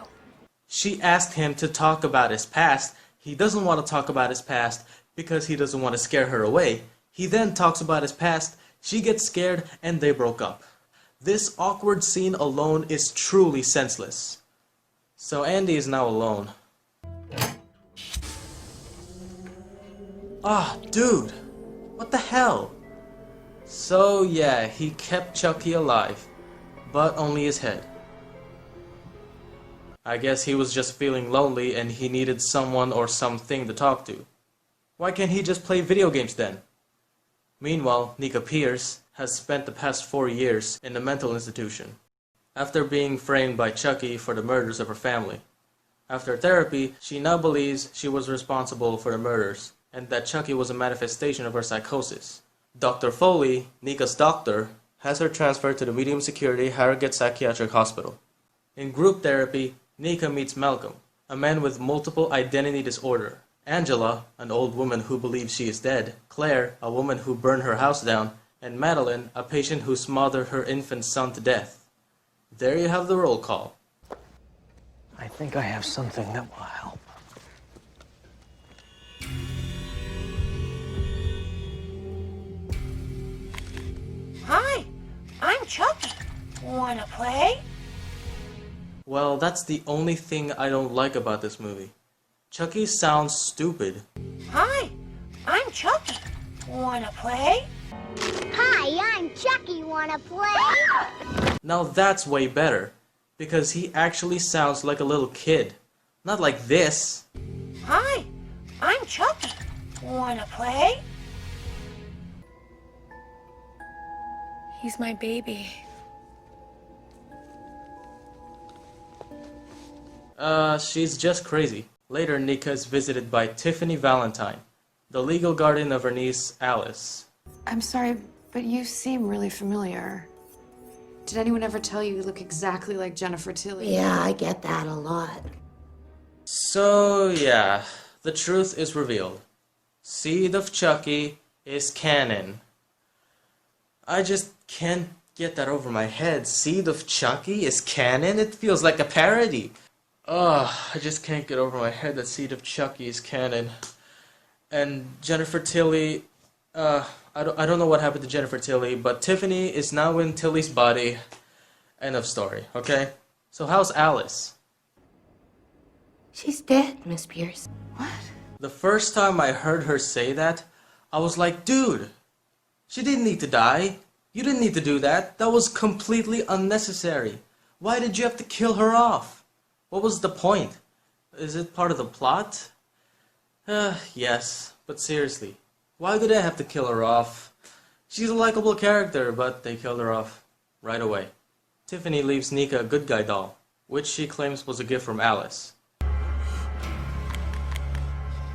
She asked him to talk about his past. He doesn't want to talk about his past because he doesn't want to scare her away. He then talks about his past, she gets scared, and they broke up. This awkward scene alone is truly senseless. So Andy is now alone. Ah, dude! What the hell? So yeah, he kept Chucky alive, but only his head. I guess he was just feeling lonely and he needed someone or something to talk to. Why can't he just play video games then? Meanwhile, Nika Pierce has spent the past 4 years in a mental institution, after being framed by Chucky for the murders of her family. After therapy, she now believes she was responsible for the murders, and that Chucky was a manifestation of her psychosis. Dr. Foley, Nika's doctor, has her transferred to the medium security Harrogate Psychiatric Hospital. In group therapy, Nika meets Malcolm, a man with multiple identity disorder, Angela, an old woman who believes she is dead, Claire, a woman who burned her house down, and Madeline, a patient who smothered her infant son to death. There you have the roll call. I think I have something that will help. Hi, I'm Chucky. Wanna play? Well, that's the only thing I don't like about this movie. Chucky sounds stupid. Hi, I'm Chucky. Wanna play? Hi, I'm Chucky. Wanna play? Now that's way better, because he actually sounds like a little kid. Not like this. Hi, I'm Chucky. Wanna play? He's my baby. She's just crazy. Later, Nika is visited by Tiffany Valentine, the legal guardian of her niece, Alice. I'm sorry, but you seem really familiar. Did anyone ever tell you look exactly like Jennifer Tilly? Yeah, I get that a lot. So, yeah, the truth is revealed. Seed of Chucky is canon. I just can't get that over my head. Seed of Chucky is canon? It feels like a parody. Ugh, I just can't get over my head that Seed of Chucky is canon. And Jennifer Tilly, I don't know what happened to Jennifer Tilly, but Tiffany is now in Tilly's body. End of story, okay? So how's Alice? She's dead, Miss Pierce. The first time I heard her say that, I was like, dude, she didn't need to die. You didn't need to do that. That was completely unnecessary. Why did you have to kill her off? What was the point? Is it part of the plot? Yes, but seriously, why did they have to kill her off? She's a likable character, but they killed her off right away. Tiffany leaves Nika a good guy doll, which she claims was a gift from Alice.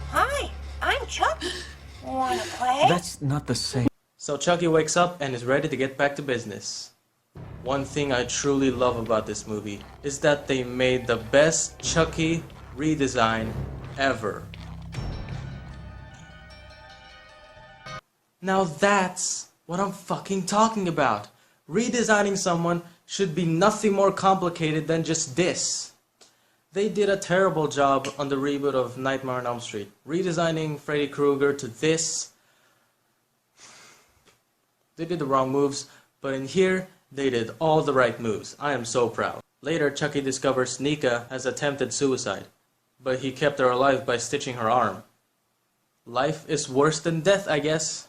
Hi, I'm Chucky. Wanna play? That's not the same. So Chucky wakes up and is ready to get back to business. One thing I truly love about this movie is that they made the best Chucky redesign ever. Now that's what I'm fucking talking about. Redesigning someone should be nothing more complicated than just this. They did a terrible job on the reboot of Nightmare on Elm Street, redesigning Freddy Krueger to this. They did the wrong moves, but in here, they did all the right moves. I am so proud. Later, Chucky discovers Nika has attempted suicide, but he kept her alive by stitching her arm. Life is worse than death, I guess.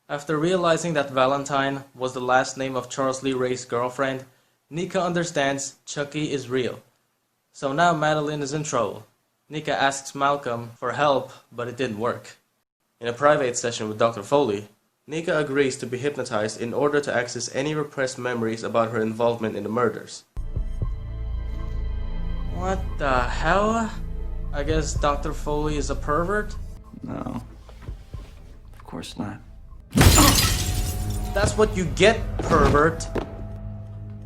After realizing that Valentine was the last name of Charles Lee Ray's girlfriend, Nika understands Chucky is real. So now Madeline is in trouble. Nika asks Malcolm for help, but it didn't work. In a private session with Dr. Foley, Nika agrees to be hypnotized in order to access any repressed memories about her involvement in the murders. What the hell? I guess Dr. Foley is a pervert? No. Of course not. That's what you get, pervert.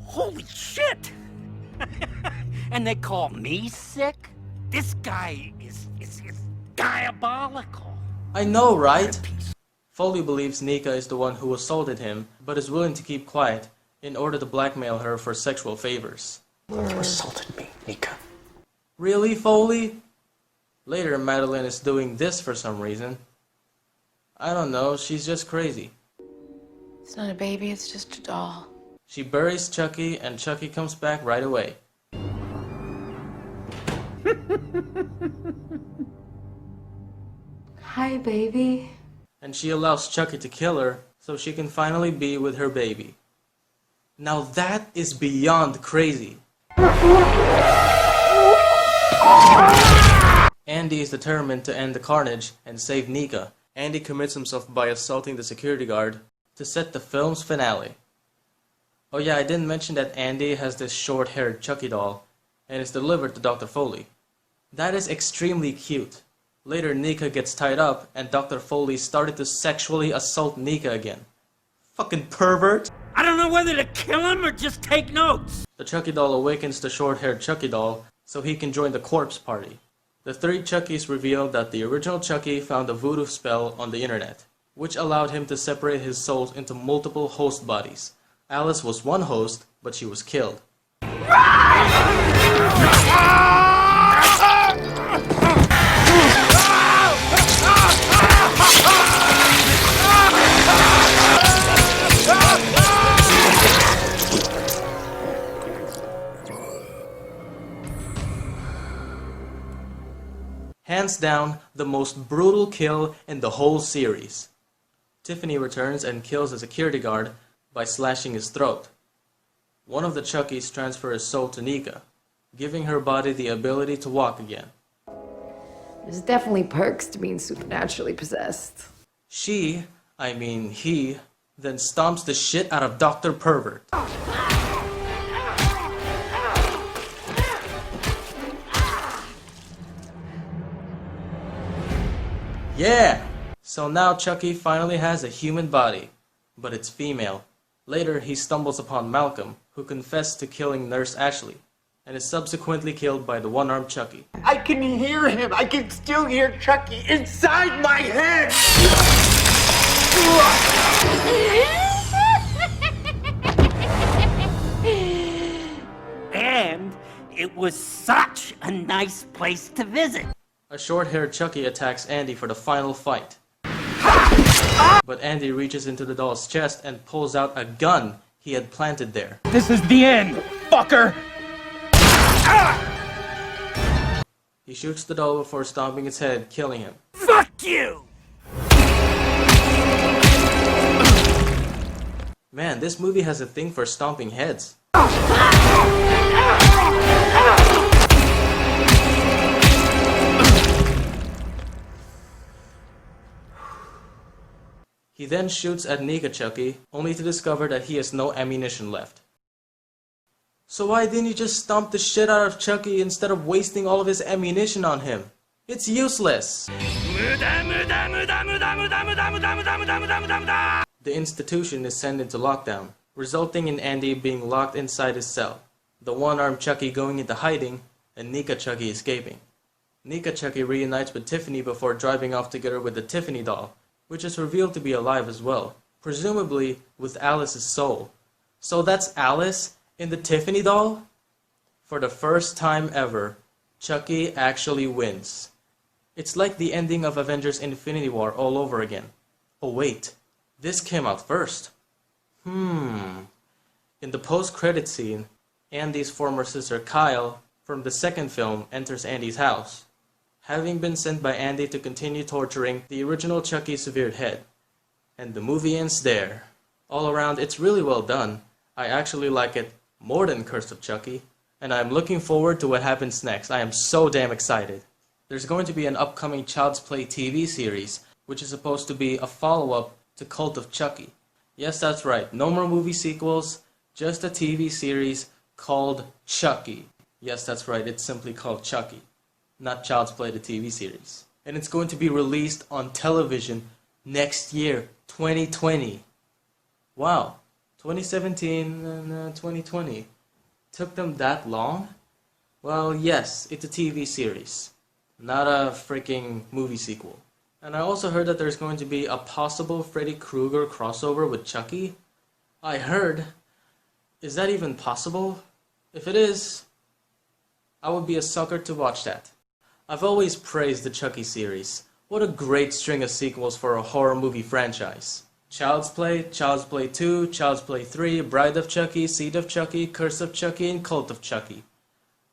Holy shit! And they call me sick? This guy is diabolical. I know, right? Foley believes Nika is the one who assaulted him, but is willing to keep quiet, in order to blackmail her for sexual favors. You assaulted me, Nika. Really, Foley? Later, Madeline is doing this for some reason. I don't know, she's just crazy. It's not a baby, it's just a doll. She buries Chucky, and Chucky comes back right away. Hi, baby. And she allows Chucky to kill her so she can finally be with her baby. Now that is beyond crazy. Andy is determined to end the carnage and save Nika. Andy commits himself by assaulting the security guard to set the film's finale. Oh yeah, I didn't mention that Andy has this short-haired Chucky doll and is delivered to Dr. Foley. That is extremely cute. Later, Nika gets tied up and Dr. Foley started to sexually assault Nika again. Fucking pervert! I don't know whether to kill him or just take notes. The Chucky doll awakens the short-haired Chucky doll so he can join the corpse party. The three Chuckies reveal that the original Chucky found a voodoo spell on the internet, which allowed him to separate his souls into multiple host bodies. Alice was one host, but she was killed. Hands down, the most brutal kill in the whole series. Tiffany returns and kills a security guard by slashing his throat. One of the Chuckies transfers his soul to Nika, giving her body the ability to walk again. There's definitely perks to being supernaturally possessed. He, then stomps the shit out of Dr. Pervert. Yeah! So now Chucky finally has a human body, but it's female. Later, he stumbles upon Malcolm, who confessed to killing Nurse Ashley, and is subsequently killed by the one-armed Chucky. I can hear him. I can still hear Chucky inside my head. And it was such a nice place to visit. A short-haired Chucky attacks Andy for the final fight. But Andy reaches into the doll's chest and pulls out a gun he had planted there. This is the end, fucker. He shoots the doll before stomping its head, killing him. Fuck you! Man, this movie has a thing for stomping heads. He then shoots at Nika Chucky, only to discover that he has no ammunition left. So why didn't you just stomp the shit out of Chucky instead of wasting all of his ammunition on him? It's useless! The institution is sent into lockdown, resulting in Andy being locked inside his cell, the one-armed Chucky going into hiding, and Nika Chucky escaping. Nika Chucky reunites with Tiffany before driving off together with the Tiffany doll, which is revealed to be alive as well, presumably with Alice's soul. So that's Alice in the Tiffany doll? For the first time ever, Chucky actually wins. It's like the ending of Avengers Infinity War all over again. Oh wait, this came out first. In the post-credit scene, Andy's former sister Kyle from the second film enters Andy's house, having been sent by Andy to continue torturing the original Chucky's severed head. And the movie ends there. All around, it's really well done. I actually like it more than Curse of Chucky, and I'm looking forward to what happens next. I am so damn excited. There's going to be an upcoming Child's Play TV series, which is supposed to be a follow-up to Cult of Chucky. Yes, that's right, no more movie sequels, just a TV series called Chucky. Yes, that's right, it's simply called Chucky, not Child's Play the TV series. And it's going to be released on television next year, 2020. Wow, 2017 and 2020. Took them that long? Well, yes, it's a TV series, not a freaking movie sequel. And I also heard that there's going to be a possible Freddy Krueger crossover with Chucky. I heard Is that even possible? If it is, I would be a sucker to watch that. I've always praised the Chucky series. What a great string of sequels for a horror movie franchise. Child's Play 2, Child's Play 3, Bride of Chucky, Seed of Chucky, Curse of Chucky, and Cult of Chucky.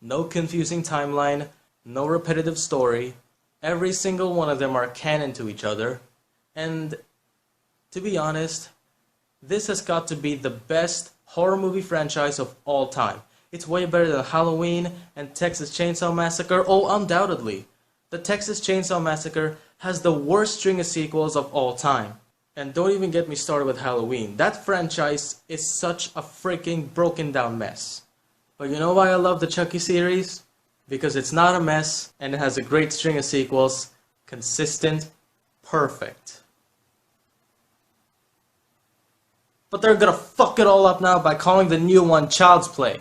No confusing timeline, no repetitive story. Every single one of them are canon to each other. And to be honest, this has got to be the best horror movie franchise of all time. It's way better than Halloween and Texas Chainsaw Massacre. Oh, undoubtedly. The Texas Chainsaw Massacre has the worst string of sequels of all time. And don't even get me started with Halloween. That franchise is such a freaking broken down mess. But you know why I love the Chucky series? Because it's not a mess and it has a great string of sequels. Consistent. Perfect. But they're gonna fuck it all up now by calling the new one Child's Play.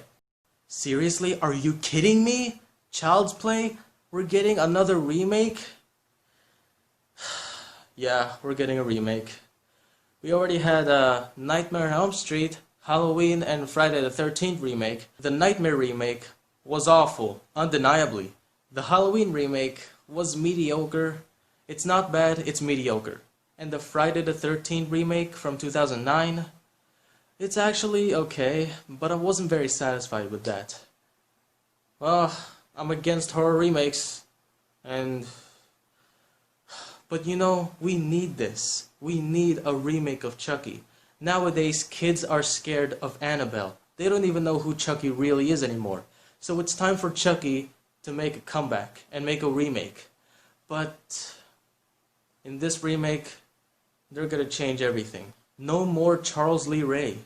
Seriously? Are you kidding me? Child's Play? We're getting another remake? Yeah, we're getting a remake. We already had Nightmare on Elm Street, Halloween, and Friday the 13th remake. The Nightmare remake was awful, undeniably. The Halloween remake was mediocre. It's not bad, it's mediocre. And the Friday the 13th remake from 2009, it's actually okay, but I wasn't very satisfied with that. Well, I'm against horror remakes, but you know, we need this. We need a remake of Chucky. Nowadays, kids are scared of Annabelle. They don't even know who Chucky really is anymore. So it's time for Chucky to make a comeback and make a remake. But in this remake, they're gonna change everything. No more Charles Lee Ray.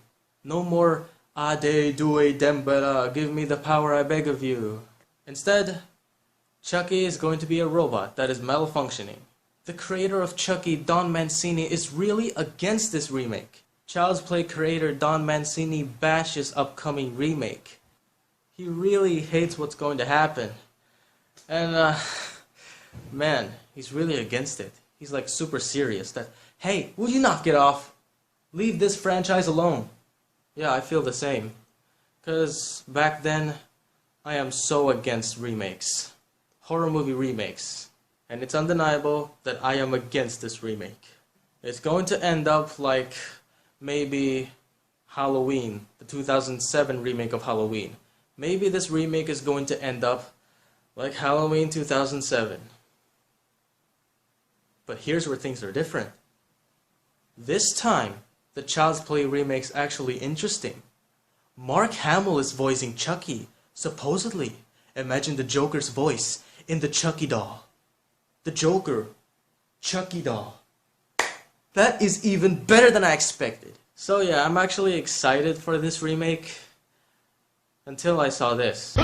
No more Ade Due Dembele, give me the power I beg of you. Instead, Chucky is going to be a robot that is malfunctioning. The creator of Chucky, Don Mancini, is really against this remake. Child's Play creator Don Mancini bashes upcoming remake. He really hates what's going to happen. And, man, he's really against it. He's like super serious that, hey, will you knock it off? Leave this franchise alone. Yeah, I feel the same. Because back then, I am so against remakes. Horror movie remakes. And it's undeniable that I am against this remake. It's going to end up like maybe Halloween, the 2007 remake of Halloween. Maybe this remake is going to end up like Halloween 2007. But here's where things are different. This time, the Child's Play remake's actually interesting. Mark Hamill is voicing Chucky, supposedly. Imagine the Joker's voice in the Chucky doll. The Joker, Chucky doll. That is even better than I expected. So yeah, I'm actually excited for this remake. Until I saw this.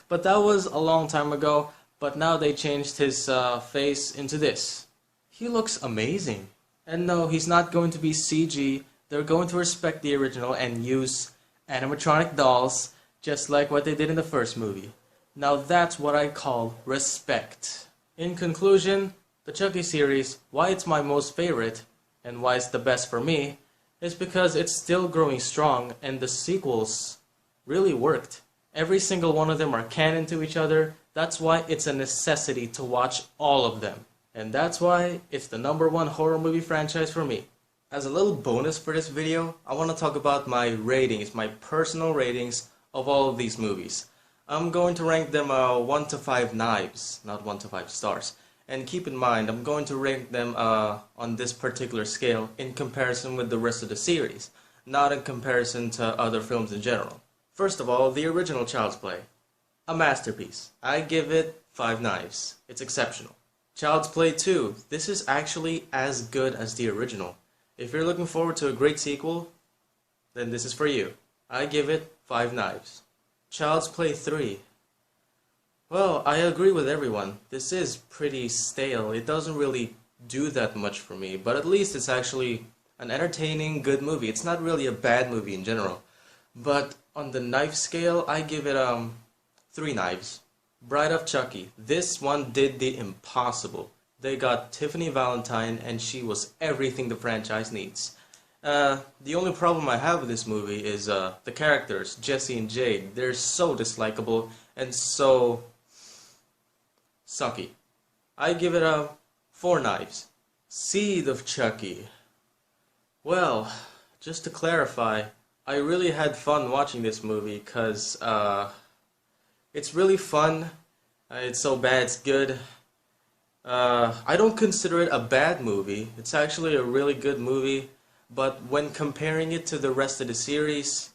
But that was a long time ago, but now they changed his face into this. He looks amazing. And no, he's not going to be CG. They're going to respect the original and use animatronic dolls, just like what they did in the first movie. Now that's what I call respect. In conclusion, the Chucky series, why it's my most favorite, and why it's the best for me, is because it's still growing strong and the sequels really worked. Every single one of them are canon to each other. That's why it's a necessity to watch all of them. And that's why it's the #1 horror movie franchise for me. As a little bonus for this video, I want to talk about my ratings, my personal ratings of all of these movies. I'm going to rank them 1 to 5 knives, not 1 to 5 stars. And keep in mind, I'm going to rank them on this particular scale in comparison with the rest of the series, not in comparison to other films in general. First of all, the original Child's Play. A masterpiece. I give it 5 knives. It's exceptional. Child's Play 2. This is actually as good as the original. If you're looking forward to a great sequel, then this is for you. I give it 5 knives. Child's Play 3. Well, I agree with everyone. This is pretty stale. It doesn't really do that much for me, but at least it's actually an entertaining, good movie. It's not really a bad movie in general. But on the knife scale, I give it 3 knives. Bride of Chucky. This one did the impossible. They got Tiffany Valentine, and she was everything the franchise needs. The only problem I have with this movie is the characters, Jesse and Jade. They're so dislikable and so sucky. I give it 4 knives. Seed of Chucky. Well, just to clarify, I really had fun watching this movie because it's really fun. It's so bad it's good. I don't consider it a bad movie. It's actually a really good movie. But when comparing it to the rest of the series,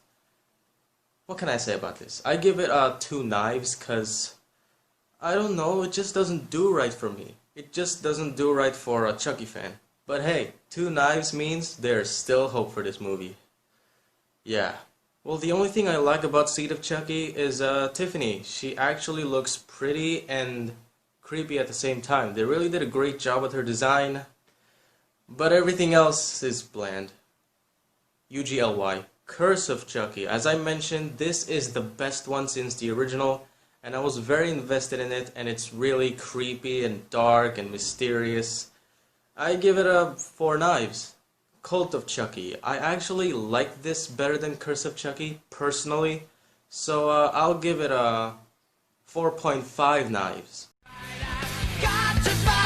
what can I say about this? I give it 2 knives because, I don't know, it just doesn't do right for me. It just doesn't do right for a Chucky fan. But hey, 2 knives means there's still hope for this movie. Yeah. Well, the only thing I like about Seed of Chucky is Tiffany. She actually looks pretty and creepy at the same time. They really did a great job with her design. But everything else is bland. UGLY. Curse of Chucky. As I mentioned, this is the best one since the original, and I was very invested in it, and it's really creepy and dark and mysterious. I give it 4 knives. Cult of Chucky. I actually like this better than Curse of Chucky, personally, so I'll give it 4.5 knives. Got to fight.